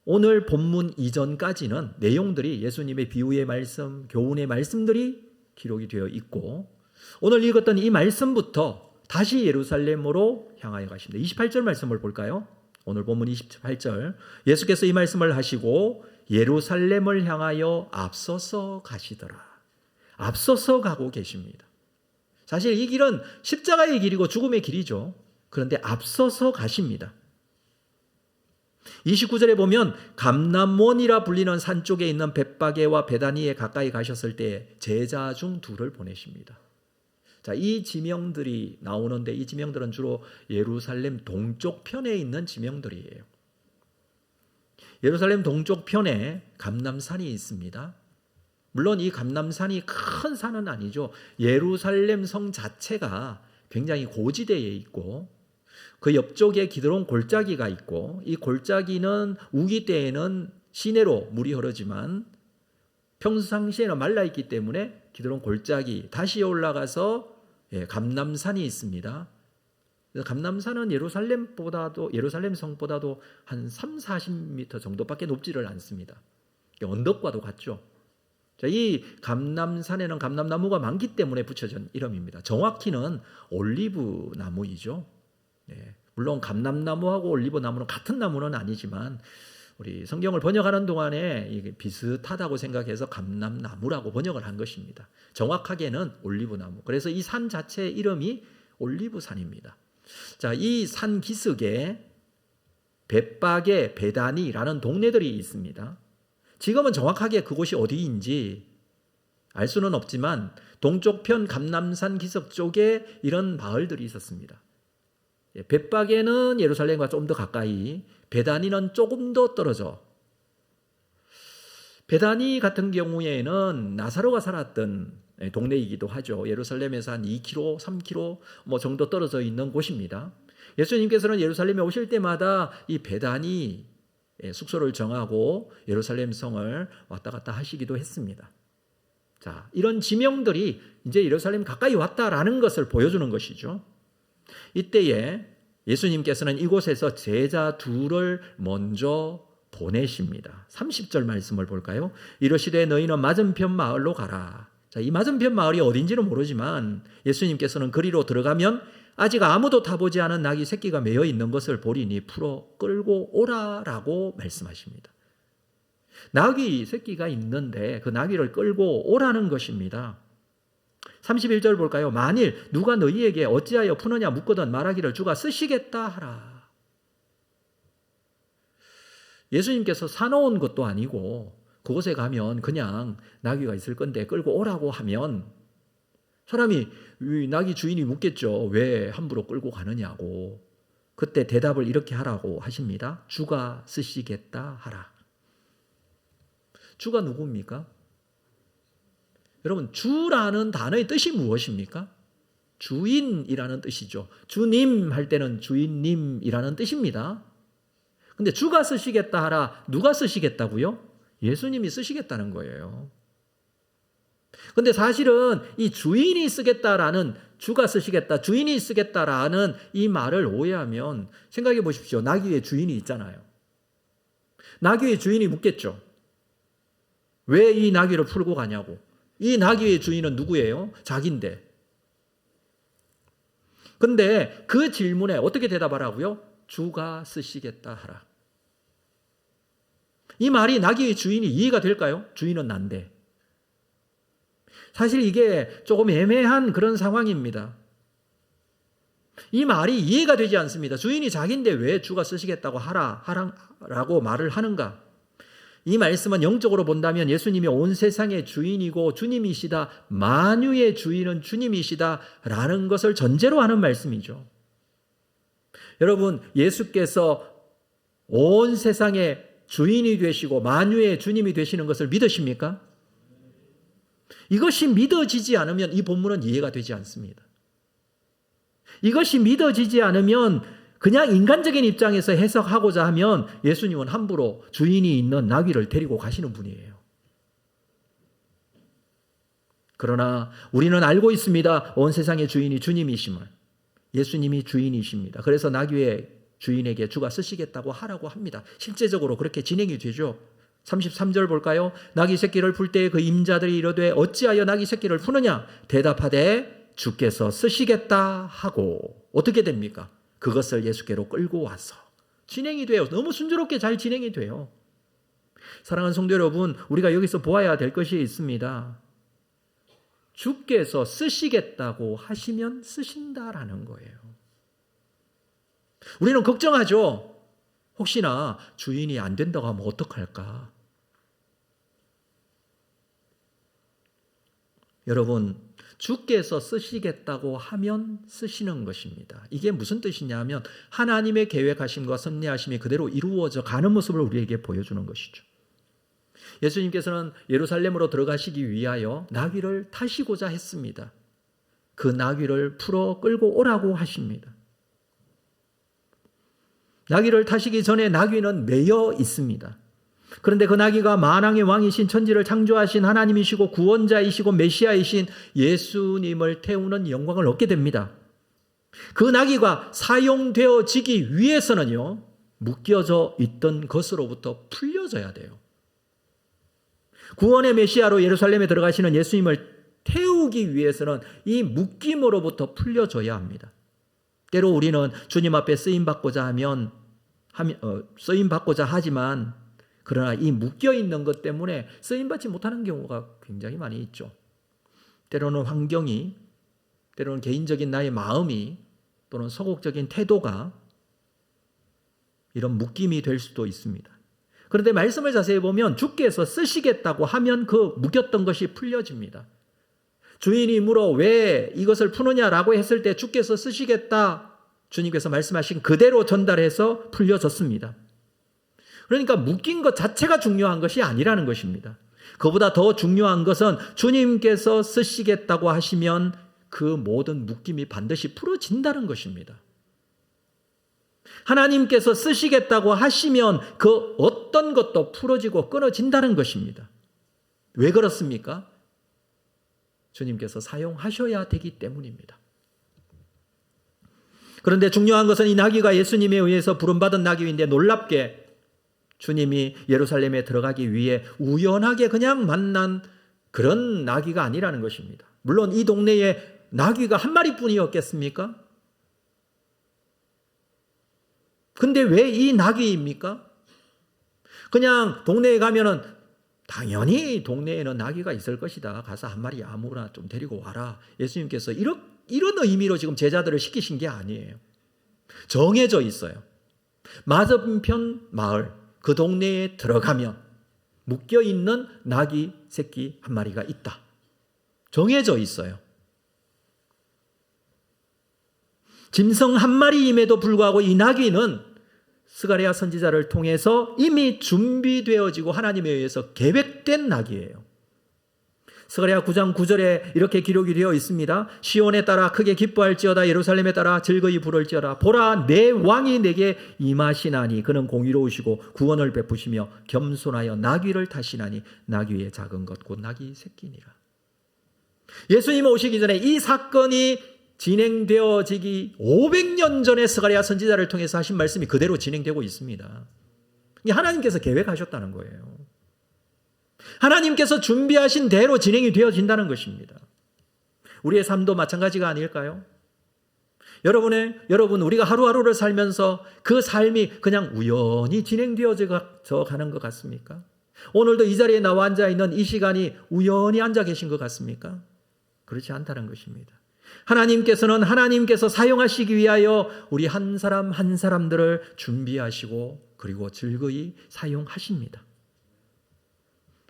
오늘 본문 이전까지는 내용들이 예수님의 비유의 말씀, 교훈의 말씀들이 기록이 되어 있고, 오늘 읽었던 이 말씀부터 다시 예루살렘으로 향하여 가십니다. 28절 말씀을 볼까요? 오늘 본문 28절, 예수께서 이 말씀을 하시고 예루살렘을 향하여 앞서서 가시더라. 앞서서 가고 계십니다. 사실 이 길은 십자가의 길이고 죽음의 길이죠. 그런데 앞서서 가십니다. 29절에 보면 감람몬이라 불리는 산 쪽에 있는 벳바게와 베다니에 가까이 가셨을 때 제자 중 2를 보내십니다. 자, 이 지명들이 나오는데 이 지명들은 주로 예루살렘 동쪽 편에 있는 지명들이에요. 예루살렘 동쪽 편에 감람산이 있습니다. 물론 이 감람산이 큰 산은 아니죠. 예루살렘 성 자체가 굉장히 고지대에 있고 그 옆쪽에 기드론 골짜기가 있고 이 골짜기는 우기 때에는 시내로 물이 흐르지만 평상시에는 말라있기 때문에 기드론 골짜기 다시 올라가서 감람산이 있습니다. 감람산은 예루살렘 성보다도 한 30-40m 정도밖에 높지를 않습니다. 언덕과도 같죠. 자, 이 감람산에는 감람나무가 많기 때문에 붙여진 이름입니다. 정확히는 올리브 나무이죠. 물론 감람나무하고 올리브 나무는 같은 나무는 아니지만 우리 성경을 번역하는 동안에 이게 비슷하다고 생각해서 감람나무라고 번역을 한 것입니다. 정확하게는 올리브나무. 그래서 이 산 자체의 이름이 올리브산입니다. 자, 이 산 기슭에 벳박에 베다니라는 동네들이 있습니다. 지금은 정확하게 그곳이 어디인지 알 수는 없지만 동쪽편 감람산 기슭 쪽에 이런 마을들이 있었습니다. 벳박에는 예루살렘과 좀 더 가까이, 베다니는 조금 더 떨어져. 베다니 같은 경우에는 나사로가 살았던 동네이기도 하죠. 예루살렘에서 한 2km, 3km 정도 떨어져 있는 곳입니다. 예수님께서는 예루살렘에 오실 때마다 이 베다니 숙소를 정하고 예루살렘 성을 왔다 갔다 하시기도 했습니다. 자, 이런 지명들이 이제 예루살렘 가까이 왔다라는 것을 보여주는 것이죠. 이때에 예수님께서는 이곳에서 제자 둘을 먼저 보내십니다. 30절 말씀을 볼까요? 이르시되 너희는 맞은편 마을로 가라. 자, 이 맞은편 마을이 어딘지는 모르지만 예수님께서는 그리로 들어가면 아직 아무도 타보지 않은 나귀 새끼가 매여 있는 것을 보리니 풀어 끌고 오라라고 말씀하십니다. 나귀 새끼가 있는데 그 나귀를 끌고 오라는 것입니다. 31절 볼까요? 만일 누가 너희에게 어찌하여 푸느냐 묻거든 말하기를 주가 쓰시겠다 하라. 예수님께서 사놓은 것도 아니고 그곳에 가면 그냥 나귀가 있을 건데 끌고 오라고 하면 사람이 나귀 주인이 묻겠죠. 왜 함부로 끌고 가느냐고. 그때 대답을 이렇게 하라고 하십니다. 주가 쓰시겠다 하라. 주가 누굽니까? 여러분, 주라는 단어의 뜻이 무엇입니까? 주인이라는 뜻이죠. 주님 할 때는 주인님이라는 뜻입니다. 근데 주가 쓰시겠다 하라. 누가 쓰시겠다고요? 예수님이 쓰시겠다는 거예요. 근데 사실은 이 주인이 쓰겠다라는, 주가 쓰시겠다, 주인이 쓰겠다라는 이 말을 오해하면 생각해 보십시오. 나귀의 주인이 있잖아요. 나귀의 주인이 묻겠죠. 왜 이 나귀를 풀고 가냐고. 이 나귀의 주인은 누구예요? 자기인데. 근데 그 질문에 어떻게 대답하라고요? 주가 쓰시겠다 하라. 이 말이 나귀의 주인이 이해가 될까요? 주인은 난데. 사실 이게 조금 애매한 그런 상황입니다. 이 말이 이해가 되지 않습니다. 주인이 자기인데 왜 주가 쓰시겠다고 하라고 말을 하는가? 이 말씀은 영적으로 본다면 예수님이 온 세상의 주인이고 주님이시다, 만유의 주인은 주님이시다라는 것을 전제로 하는 말씀이죠. 여러분, 예수께서 온 세상의 주인이 되시고 만유의 주님이 되시는 것을 믿으십니까? 이것이 믿어지지 않으면 이 본문은 이해가 되지 않습니다. 이것이 믿어지지 않으면 그냥 인간적인 입장에서 해석하고자 하면 예수님은 함부로 주인이 있는 나귀를 데리고 가시는 분이에요. 그러나 우리는 알고 있습니다. 온 세상의 주인이 주님이심을. 예수님이 주인이십니다. 그래서 나귀의 주인에게 주가 쓰시겠다고 하라고 합니다. 실제적으로 그렇게 진행이 되죠. 33절 볼까요? 나귀 새끼를 풀 때 그 임자들이 이르되 어찌하여 나귀 새끼를 푸느냐? 대답하되 주께서 쓰시겠다 하고 어떻게 됩니까? 그것을 예수께로 끌고 와서 진행이 돼요. 너무 순조롭게 잘 진행이 돼요. 사랑하는 성도 여러분, 우리가 여기서 보아야 될 것이 있습니다. 주께서 쓰시겠다고 하시면 쓰신다라는 거예요. 우리는 걱정하죠. 혹시나 주인이 안 된다고 하면 어떡할까? 여러분, 주께서 쓰시겠다고 하면 쓰시는 것입니다. 이게 무슨 뜻이냐면 하나님의 계획하심과 섭리하심이 그대로 이루어져 가는 모습을 우리에게 보여주는 것이죠. 예수님께서는 예루살렘으로 들어가시기 위하여 나귀를 타시고자 했습니다. 그 나귀를 풀어 끌고 오라고 하십니다. 나귀를 타시기 전에 나귀는 매여 있습니다. 그런데 그 나귀가 만왕의 왕이신 천지를 창조하신 하나님이시고 구원자이시고 메시아이신 예수님을 태우는 영광을 얻게 됩니다. 그 나귀가 사용되어지기 위해서는요, 묶여져 있던 것으로부터 풀려져야 돼요. 구원의 메시아로 예루살렘에 들어가시는 예수님을 태우기 위해서는 이 묶임으로부터 풀려져야 합니다. 때로 우리는 주님 앞에 쓰임받고자 하지만 그러나 이 묶여있는 것 때문에 쓰임받지 못하는 경우가 굉장히 많이 있죠. 때로는 환경이, 때로는 개인적인 나의 마음이, 또는 소극적인 태도가 이런 묶임이 될 수도 있습니다. 그런데 말씀을 자세히 보면 주께서 쓰시겠다고 하면 그 묶였던 것이 풀려집니다. 주인이 물어 왜 이것을 푸느냐라고 했을 때 주께서 쓰시겠다, 주님께서 말씀하신 그대로 전달해서 풀려졌습니다. 그러니까 묶인 것 자체가 중요한 것이 아니라는 것입니다. 그보다 더 중요한 것은 주님께서 쓰시겠다고 하시면 그 모든 묶임이 반드시 풀어진다는 것입니다. 하나님께서 쓰시겠다고 하시면 그 어떤 것도 풀어지고 끊어진다는 것입니다. 왜 그렇습니까? 주님께서 사용하셔야 되기 때문입니다. 그런데 중요한 것은 이 나귀가 예수님에 의해서 부름받은 나귀인데 놀랍게 주님이 예루살렘에 들어가기 위해 우연하게 그냥 만난 그런 나귀가 아니라는 것입니다. 물론 이 동네에 나귀가 한 마리뿐이었겠습니까? 근데 왜 이 나귀입니까? 그냥 동네에 가면은 당연히 동네에는 나귀가 있을 것이다. 가서 한 마리 아무나 좀 데리고 와라. 예수님께서 이런 의미로 지금 제자들을 시키신 게 아니에요. 정해져 있어요. 맞은편 마을, 그 동네에 들어가면 묶여있는 나귀 새끼 한 마리가 있다. 정해져 있어요. 짐승 한 마리임에도 불구하고 이 나귀는 스가랴 선지자를 통해서 이미 준비되어지고 하나님에 의해서 계획된 나귀예요. 스가랴 9장 9절에 이렇게 기록이 되어 있습니다. 시온에 따라 크게 기뻐할지어다, 예루살렘에 따라 즐거이 부를지어다. 보라, 내 왕이 내게 임하시나니 그는 공의로우시고 구원을 베푸시며 겸손하여 나귀를 타시나니 나귀의 작은 것 곧 나귀 새끼니라. 예수님 오시기 전에 이 사건이 진행되어지기 500년 전에 스가랴 선지자를 통해서 하신 말씀이 그대로 진행되고 있습니다. 하나님께서 계획하셨다는 거예요. 하나님께서 준비하신 대로 진행이 되어진다는 것입니다. 우리의 삶도 마찬가지가 아닐까요? 여러분, 우리가 하루하루를 살면서 그 삶이 그냥 우연히 진행되어져 가는 것 같습니까? 오늘도 이 자리에 나와 앉아 있는 이 시간이 우연히 앉아 계신 것 같습니까? 그렇지 않다는 것입니다. 하나님께서는 하나님께서 사용하시기 위하여 우리 한 사람 한 사람들을 준비하시고 그리고 즐거이 사용하십니다.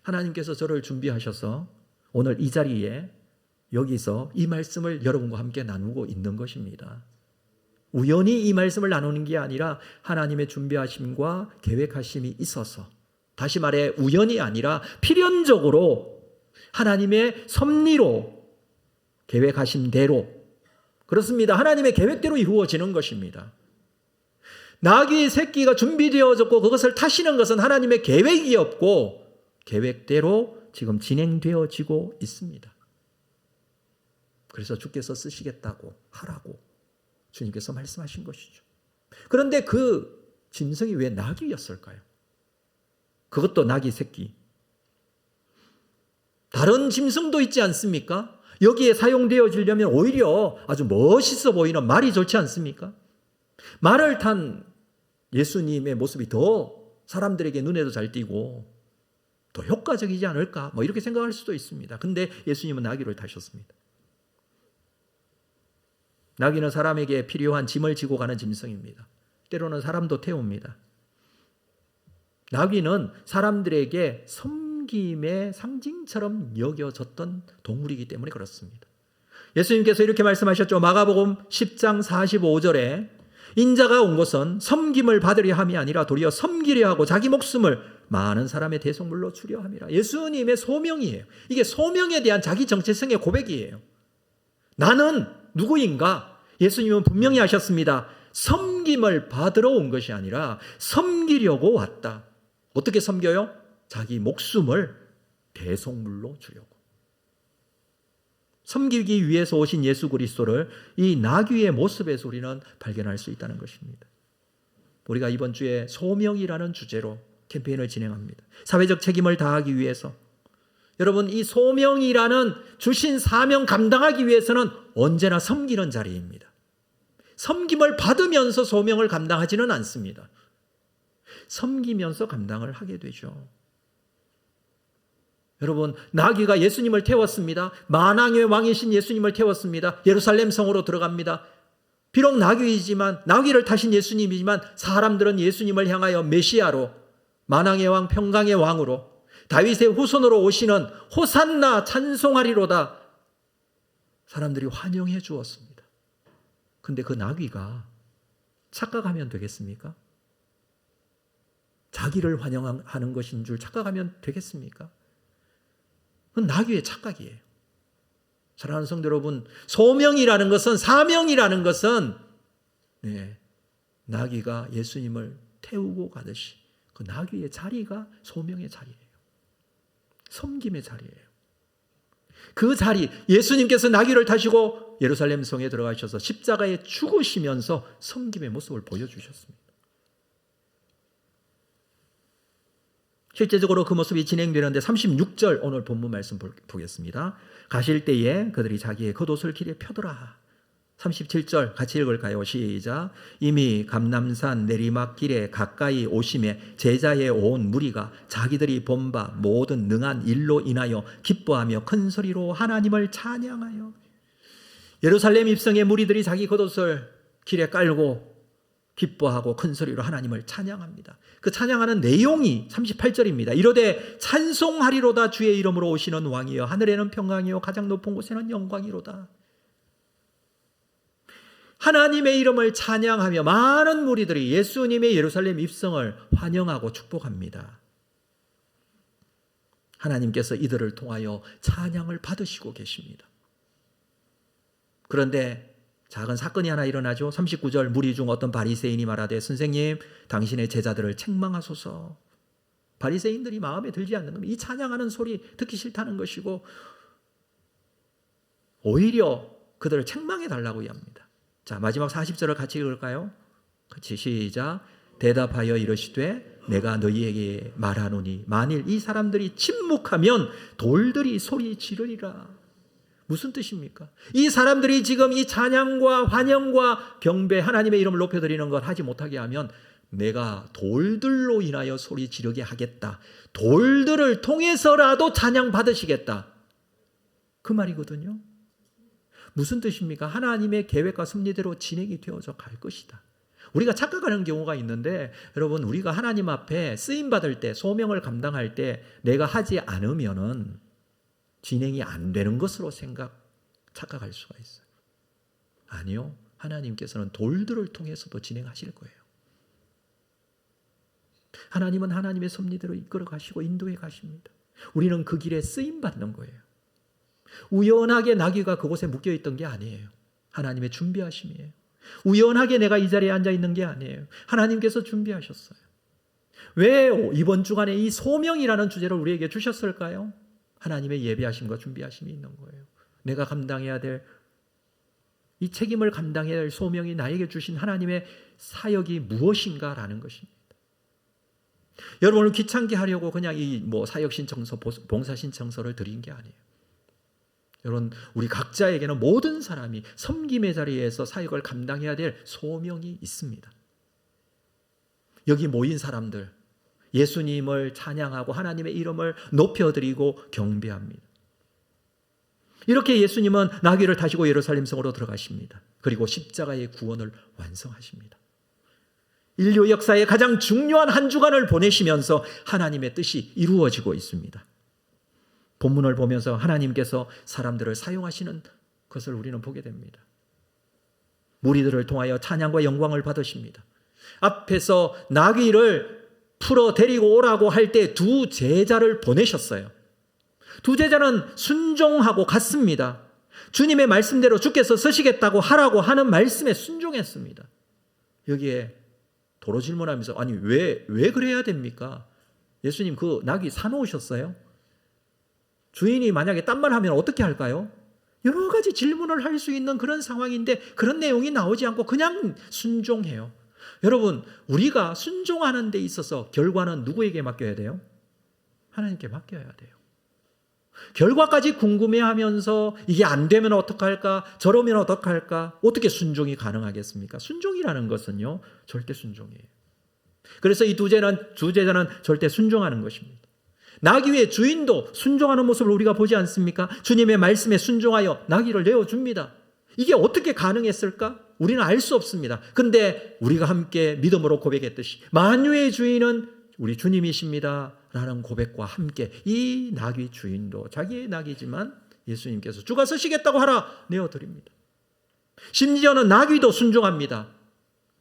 하나님께서 저를 준비하셔서 오늘 이 자리에 여기서 이 말씀을 여러분과 함께 나누고 있는 것입니다. 우연히 이 말씀을 나누는 게 아니라 하나님의 준비하심과 계획하심이 있어서, 다시 말해 우연이 아니라 필연적으로 하나님의 섭리로 계획하신 대로, 그렇습니다. 하나님의 계획대로 이루어지는 것입니다. 나귀 새끼가 준비되어졌고 그것을 타시는 것은 하나님의 계획이었고 계획대로 지금 진행되어지고 있습니다. 그래서 주께서 쓰시겠다고 하라고 주님께서 말씀하신 것이죠. 그런데 그 짐승이 왜 나귀였을까요? 그것도 나귀 새끼. 다른 짐승도 있지 않습니까? 여기에 사용되어지려면 오히려 아주 멋있어 보이는 말이 좋지 않습니까? 말을 탄 예수님의 모습이 더 사람들에게 눈에도 잘 띄고 더 효과적이지 않을까? 이렇게 생각할 수도 있습니다. 근데 예수님은 나귀를 타셨습니다. 나귀는 사람에게 필요한 짐을 지고 가는 짐승입니다. 때로는 사람도 태웁니다. 나귀는 사람들에게 섬김의 상징처럼 여겨졌던 동물이기 때문에 그렇습니다. 예수님께서 이렇게 말씀하셨죠. 마가복음 10장 45절에 인자가 온 것은 섬김을 받으려 함이 아니라 도리어 섬기려 하고 자기 목숨을 많은 사람의 대속물로 주려 함이라. 예수님의 소명이에요. 이게 소명에 대한 자기 정체성의 고백이에요. 나는 누구인가? 예수님은 분명히 하셨습니다. 섬김을 받으러 온 것이 아니라 섬기려고 왔다. 어떻게 섬겨요? 자기 목숨을 대속물로 주려고. 섬기기 위해서 오신 예수 그리스도를 이 나귀의 모습에서 우리는 발견할 수 있다는 것입니다. 우리가 이번 주에 소명이라는 주제로 캠페인을 진행합니다. 사회적 책임을 다하기 위해서, 여러분, 이 소명이라는 주신 사명 감당하기 위해서는 언제나 섬기는 자리입니다. 섬김을 받으면서 소명을 감당하지는 않습니다. 섬기면서 감당을 하게 되죠. 여러분, 나귀가 예수님을 태웠습니다. 만왕의 왕이신 예수님을 태웠습니다. 예루살렘 성으로 들어갑니다. 비록 나귀이지만, 나귀를 타신 예수님이지만 사람들은 예수님을 향하여 메시아로, 만왕의 왕, 평강의 왕으로, 다윗의 후손으로 오시는 호산나 찬송하리로다 사람들이 환영해 주었습니다. 근데 그 나귀가 착각하면 되겠습니까? 자기를 환영하는 것인 줄 착각하면 되겠습니까? 그건 나귀의 착각이에요. 사랑하는 성도 여러분, 소명이라는 것은, 사명이라는 것은 나귀가 예수님을 태우고 가듯이 그 나귀의 자리가 소명의 자리예요. 섬김의 자리예요. 그 자리, 예수님께서 나귀를 타시고 예루살렘 성에 들어가셔서 십자가에 죽으시면서 섬김의 모습을 보여주셨습니다. 실제적으로 그 모습이 진행되는데 36절 오늘 본문 말씀 보겠습니다. 가실 때에 그들이 자기의 겉옷을 길에 펴더라. 37절 같이 읽을까요? 시작. 이미 감람산 내리막길에 가까이 오심에 제자의 온 무리가 자기들이 본 바 모든 능한 일로 인하여 기뻐하며 큰 소리로 하나님을 찬양하여. 예루살렘 입성의 무리들이 자기 겉옷을 길에 깔고 기뻐하고 큰 소리로 하나님을 찬양합니다. 그 찬양하는 내용이 38절입니다. 이르되 찬송하리로다 주의 이름으로 오시는 왕이여 하늘에는 평강이요 가장 높은 곳에는 영광이로다. 하나님의 이름을 찬양하며 많은 무리들이 예수님의 예루살렘 입성을 환영하고 축복합니다. 하나님께서 이들을 통하여 찬양을 받으시고 계십니다. 그런데 작은 사건이 하나 일어나죠. 39절 무리 중 어떤 바리새인이 말하되 선생님 당신의 제자들을 책망하소서. 바리새인들이 마음에 들지 않는 겁니다. 이 찬양하는 소리 듣기 싫다는 것이고 오히려 그들을 책망해 달라고 합니다. 자, 마지막 40절을 같이 읽을까요? 같이 시작. 대답하여 이르시되 내가 너희에게 말하노니 만일 이 사람들이 침묵하면 돌들이 소리 지르리라. 무슨 뜻입니까? 이 사람들이 지금 이 찬양과 환영과 경배, 하나님의 이름을 높여드리는 걸 하지 못하게 하면 내가 돌들로 인하여 소리 지르게 하겠다. 돌들을 통해서라도 찬양 받으시겠다. 그 말이거든요. 무슨 뜻입니까? 하나님의 계획과 섭리대로 진행이 되어져 갈 것이다. 우리가 착각하는 경우가 있는데, 여러분, 우리가 하나님 앞에 쓰임받을 때, 소명을 감당할 때 내가 하지 않으면은 진행이 안 되는 것으로 착각할 수가 있어요. 아니요. 하나님께서는 돌들을 통해서도 진행하실 거예요. 하나님은 하나님의 섭리대로 이끌어 가시고 인도해 가십니다. 우리는 그 길에 쓰임 받는 거예요. 우연하게 나귀가 그곳에 묶여 있던 게 아니에요. 하나님의 준비하심이에요. 우연하게 내가 이 자리에 앉아 있는 게 아니에요. 하나님께서 준비하셨어요. 왜 이번 주간에 이 소명이라는 주제를 우리에게 주셨을까요? 하나님의 예비하심과 준비하심이 있는 거예요. 내가 감당해야 될 이 책임을 감당해야 할 소명이 나에게 주신 하나님의 사역이 무엇인가라는 것입니다. 여러분을 귀찮게 하려고 그냥 이 사역 신청서, 봉사 신청서를 드린 게 아니에요. 여러분, 우리 각자에게는 모든 사람이 섬김의 자리에서 사역을 감당해야 될 소명이 있습니다. 여기 모인 사람들, 예수님을 찬양하고 하나님의 이름을 높여드리고 경배합니다. 이렇게 예수님은 나귀를 타시고 예루살렘 성으로 들어가십니다. 그리고 십자가의 구원을 완성하십니다. 인류 역사의 가장 중요한 한 주간을 보내시면서 하나님의 뜻이 이루어지고 있습니다. 본문을 보면서 하나님께서 사람들을 사용하시는 그것을 우리는 보게 됩니다. 무리들을 통하여 찬양과 영광을 받으십니다. 앞에서 나귀를 풀어 데리고 오라고 할 때 두 제자를 보내셨어요. 두 제자는 순종하고 갔습니다. 주님의 말씀대로 주께서 쓰시겠다고 하라고 하는 말씀에 순종했습니다. 여기에 도로 질문하면서 아니 왜 그래야 됩니까? 예수님 그 나귀 사놓으셨어요? 주인이 만약에 딴 말 하면 어떻게 할까요? 여러 가지 질문을 할 수 있는 그런 상황인데 그런 내용이 나오지 않고 그냥 순종해요. 여러분, 우리가 순종하는 데 있어서 결과는 누구에게 맡겨야 돼요? 하나님께 맡겨야 돼요. 결과까지 궁금해하면서 이게 안 되면 어떡할까? 저러면 어떡할까? 어떻게 순종이 가능하겠습니까? 순종이라는 것은요, 절대 순종이에요. 그래서 이 두 제자는 절대 순종하는 것입니다. 나귀의 주인도 순종하는 모습을 우리가 보지 않습니까? 주님의 말씀에 순종하여 나귀를 내어줍니다. 이게 어떻게 가능했을까? 우리는 알 수 없습니다. 근데 우리가 함께 믿음으로 고백했듯이 만유의 주인은 우리 주님이십니다 라는 고백과 함께 이 나귀 주인도 자기의 나귀지만 예수님께서 주가 쓰시겠다고 하라 내어드립니다. 심지어는 나귀도 순종합니다.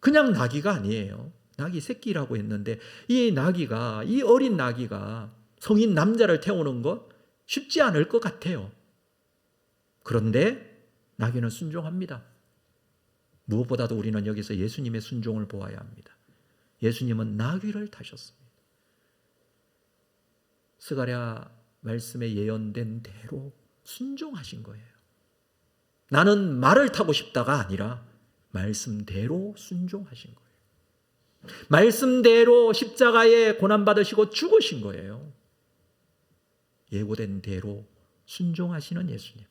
그냥 나귀가 아니에요. 나귀 새끼라고 했는데 이 나귀가, 이 어린 나귀가 성인 남자를 태우는 것 쉽지 않을 것 같아요. 그런데 나귀는 순종합니다. 무엇보다도 우리는 여기서 예수님의 순종을 보아야 합니다. 예수님은 나귀를 타셨습니다. 스가랴 말씀에 예언된 대로 순종하신 거예요. 나는 말을 타고 싶다가 아니라 말씀대로 순종하신 거예요. 말씀대로 십자가에 고난받으시고 죽으신 거예요. 예고된 대로 순종하시는 예수님.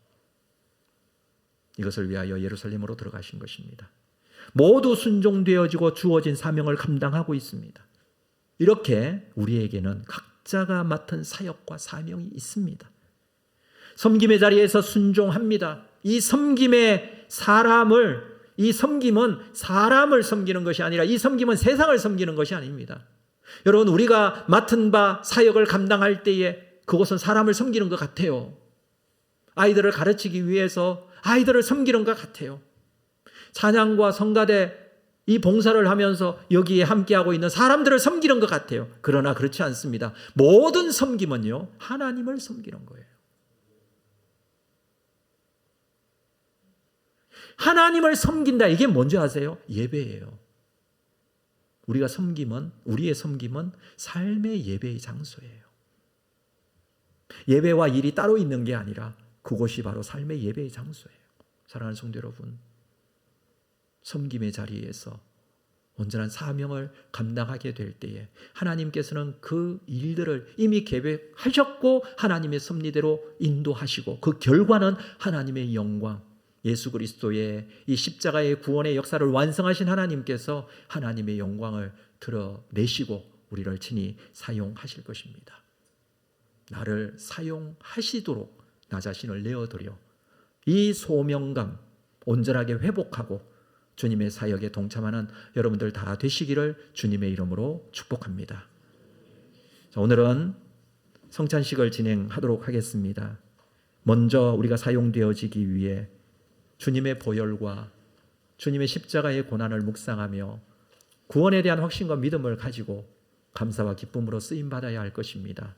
이것을 위하여 예루살렘으로 들어가신 것입니다. 모두 순종되어지고 주어진 사명을 감당하고 있습니다. 이렇게 우리에게는 각자가 맡은 사역과 사명이 있습니다. 섬김의 자리에서 순종합니다. 이 섬김은 사람을 섬기는 것이 아니라 이 섬김은 세상을 섬기는 것이 아닙니다. 여러분, 우리가 맡은 바 사역을 감당할 때에 그것은 사람을 섬기는 것 같아요. 아이들을 가르치기 위해서 아이들을 섬기는 것 같아요. 찬양과 성가대 이 봉사를 하면서 여기에 함께하고 있는 사람들을 섬기는 것 같아요. 그러나 그렇지 않습니다. 모든 섬김은요, 하나님을 섬기는 거예요. 하나님을 섬긴다. 이게 뭔지 아세요? 예배예요. 우리의 섬김은 삶의 예배의 장소예요. 예배와 일이 따로 있는 게 아니라 그곳이 바로 삶의 예배의 장소예요. 사랑하는 성도 여러분, 섬김의 자리에서 온전한 사명을 감당하게 될 때에 하나님께서는 그 일들을 이미 계획하셨고 하나님의 섭리대로 인도하시고 그 결과는 하나님의 영광, 예수 그리스도의 이 십자가의 구원의 역사를 완성하신 하나님께서 하나님의 영광을 드러내시고 우리를 친히 사용하실 것입니다. 나를 사용하시도록 나 자신을 내어드려 이 소명감 온전하게 회복하고 주님의 사역에 동참하는 여러분들 다 되시기를 주님의 이름으로 축복합니다. 자, 오늘은 성찬식을 진행하도록 하겠습니다. 먼저 우리가 사용되어지기 위해 주님의 보혈과 주님의 십자가의 고난을 묵상하며 구원에 대한 확신과 믿음을 가지고 감사와 기쁨으로 쓰임받아야 할 것입니다.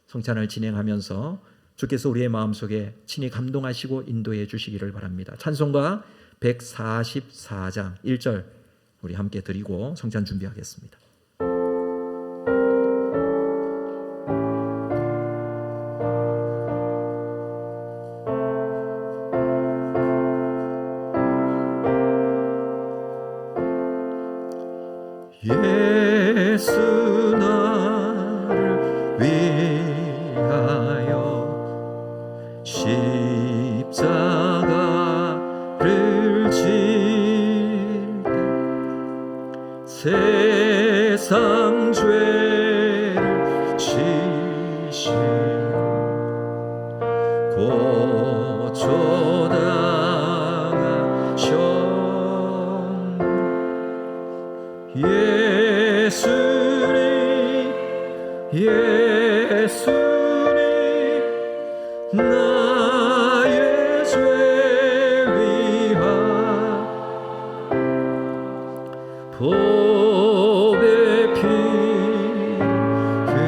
성찬을 진행하면서 주께서 우리의 마음속에 친히 감동하시고 인도해 주시기를 바랍니다. 찬송가 144장 1절 우리 함께 드리고 성찬 준비하겠습니다. 예수 나를 위하여 십자가를 질 때 세상 죄를 지시고 고쳐당하셨네. 예수님 나의 죄 고백히 흘리니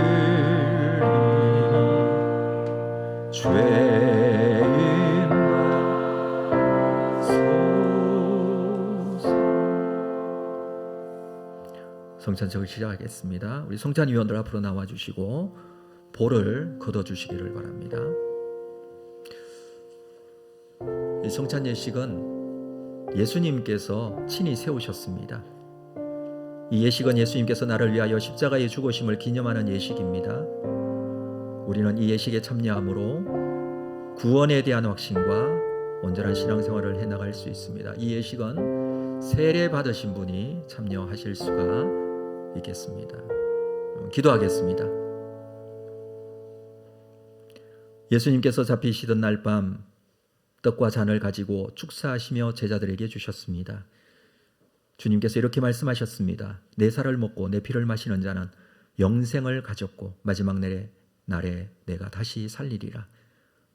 죄인 마소서. 성찬식을 시작하겠습니다. 우리 성찬위원들 앞으로 나와주시고 볼을 걷어주시기를 바랍니다. 이 성찬 예식은 예수님께서 친히 세우셨습니다. 이 예식은 예수님께서 나를 위하여 십자가에 죽으심을 기념하는 예식입니다. 우리는 이 예식에 참여함으로 구원에 대한 확신과 온전한 신앙생활을 해나갈 수 있습니다. 이 예식은 세례 받으신 분이 참여하실 수가 있겠습니다. 기도하겠습니다. 예수님께서 잡히시던 날 밤 떡과 잔을 가지고 축사하시며 제자들에게 주셨습니다. 주님께서 이렇게 말씀하셨습니다. 내 살을 먹고 내 피를 마시는 자는 영생을 가졌고 마지막 날에 내가 다시 살리리라.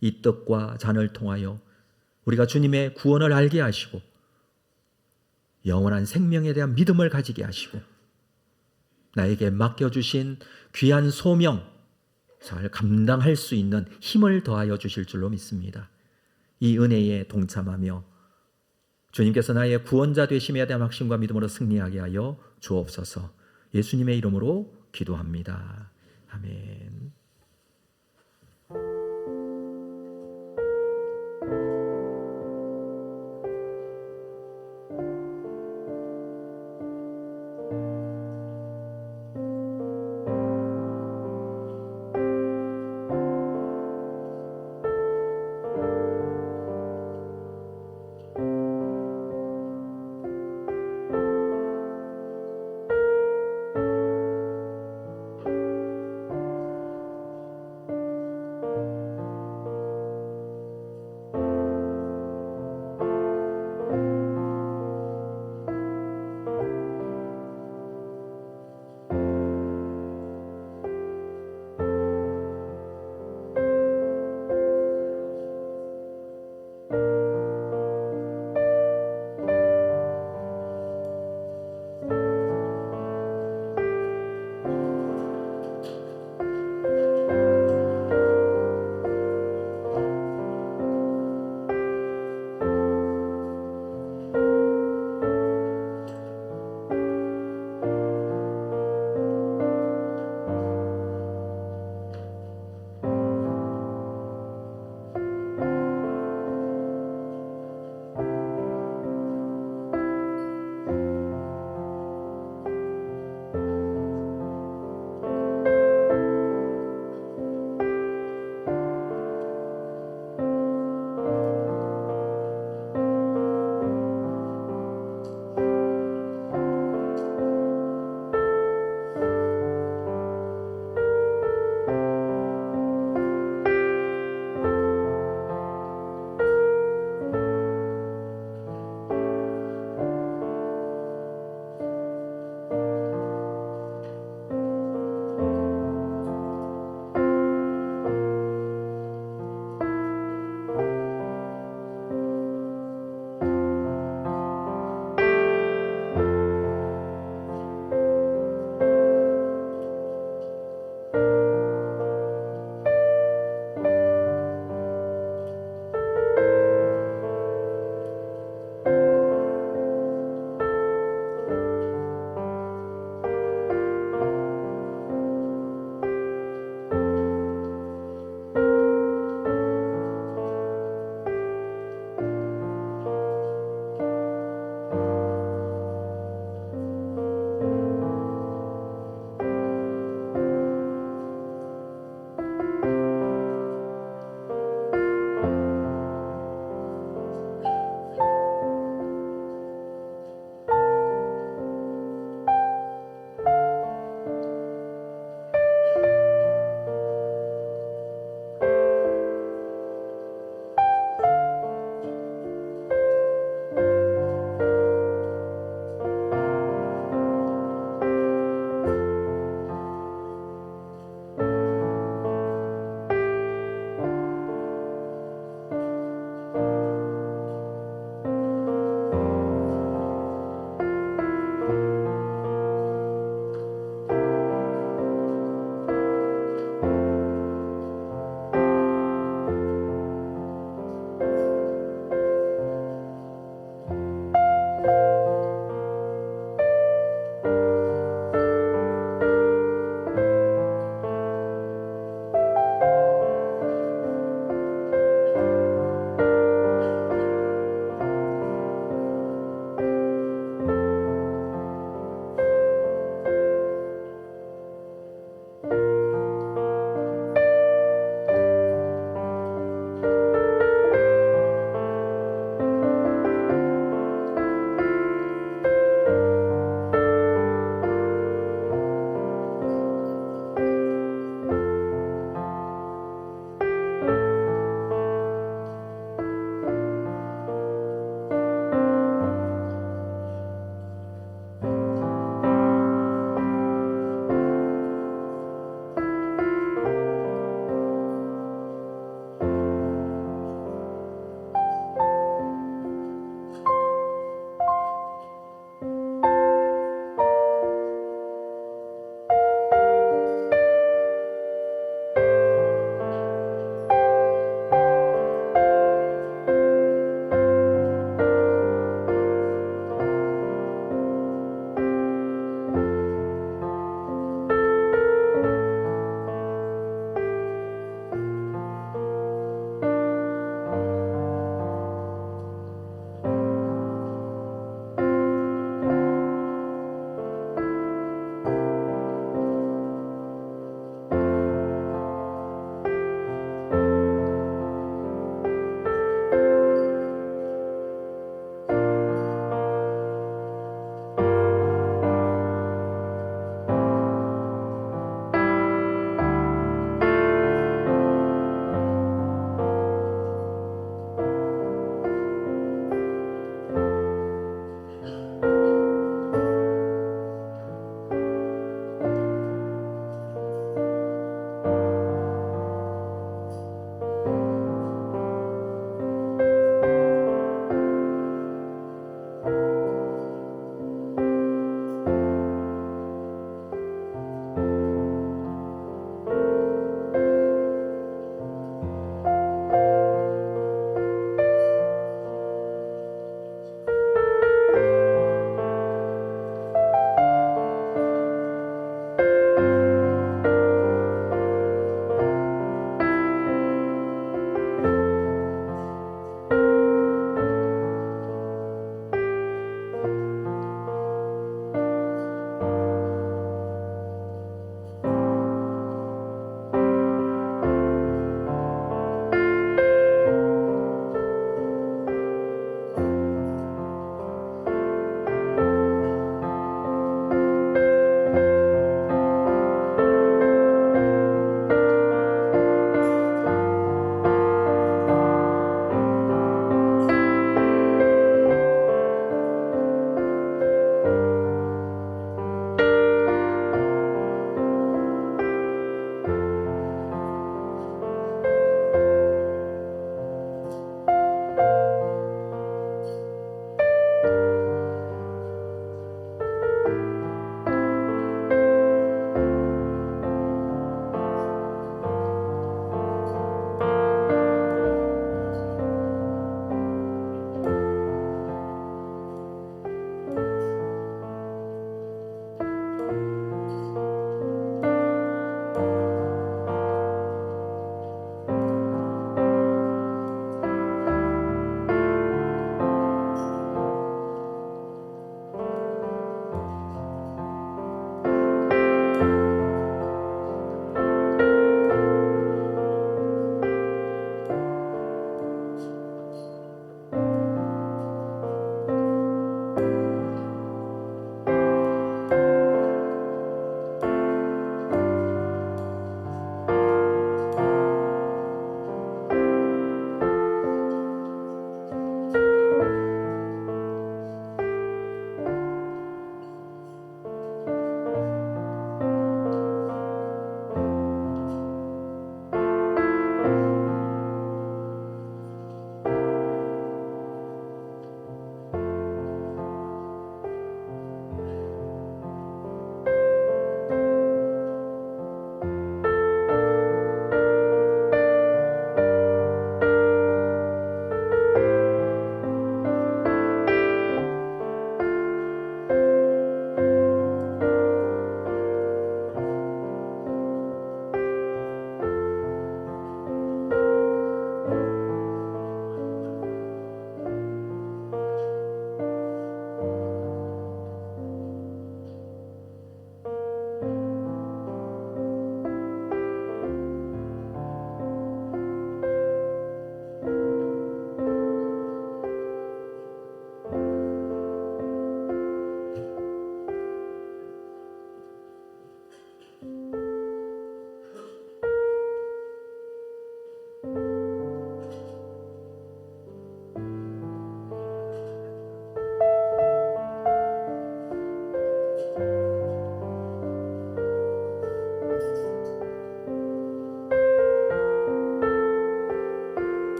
이 떡과 잔을 통하여 우리가 주님의 구원을 알게 하시고 영원한 생명에 대한 믿음을 가지게 하시고 나에게 맡겨주신 귀한 소명 잘 감당할 수 있는 힘을 더하여 주실 줄로 믿습니다. 이 은혜에 동참하며 주님께서 나의 구원자 되심에 대한 확신과 믿음으로 승리하게 하여 주옵소서. 예수님의 이름으로 기도합니다. 아멘.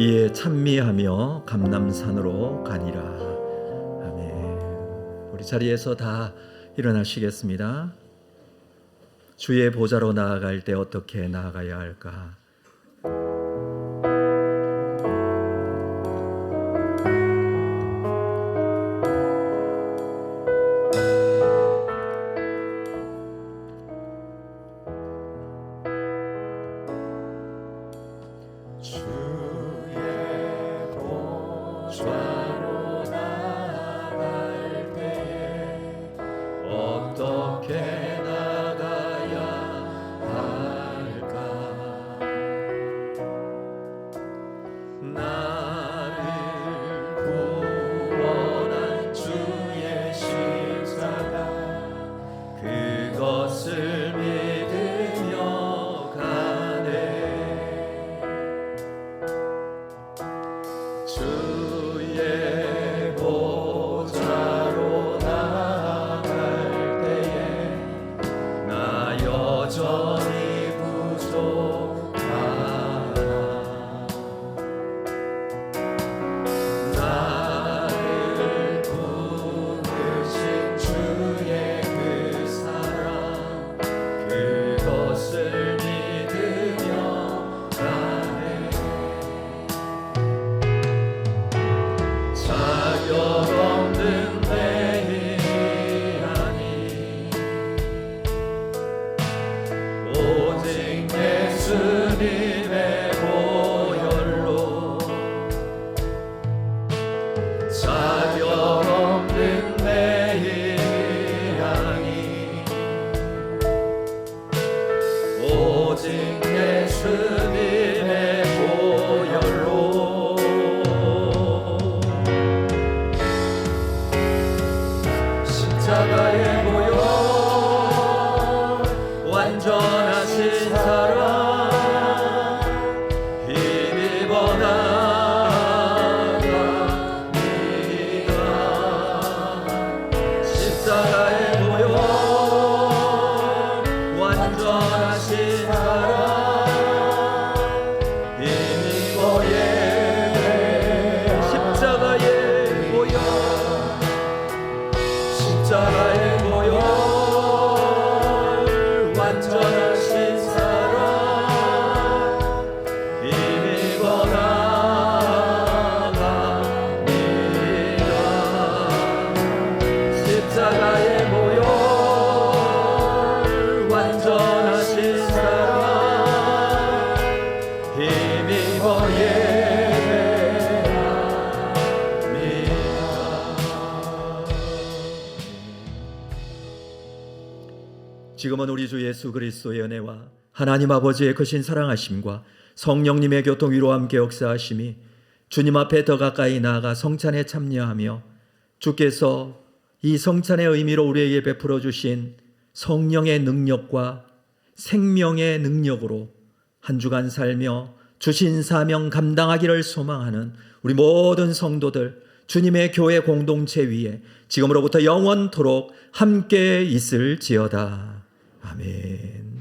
이에 찬미하며 감람산으로 가니라. 아멘. 우리 자리에서 다 일어나시겠습니다. 주의 보좌로 나아갈 때 어떻게 나아가야 할까? 주의 보좌로 나아갈 때에 어떻게 나가야 할까? 나를 구원한 주의 십자가 그것을 믿으며 가네. 주의 보좌로 나아갈 때에 나 여전히 부족하나. 나를 부르신 주의 그 사랑 그것을 믿으며 가네. 자격 없는 내 일하니 오직 예수님의 보혈로 자격 없는 내 일하니 오직 예수님의 보혈로 십자가의 보혈 완전하신 사랑 힘입어 나아갑니다. 십자가의 보혈 완전하신 사랑 힘입어 십자가의 보혈 십자가의 보혈 완전하신 사랑 힘입어 나아갑니다. 십자가의 보혈 완전하신 사랑 힘입어 지금은 우리 주 예수 그리스도의 은혜와 하나님 아버지의 크신 사랑하심과 성령님의 교통 위로 함께 역사하심이 주님 앞에 더 가까이 나아가 성찬에 참여하며 주께서 이 성찬의 의미로 우리에게 베풀어 주신 성령의 능력과 생명의 능력으로 한 주간 살며 주신 사명 감당하기를 소망하는 우리 모든 성도들 주님의 교회 공동체 위에 지금으로부터 영원토록 함께 있을지어다. 아멘.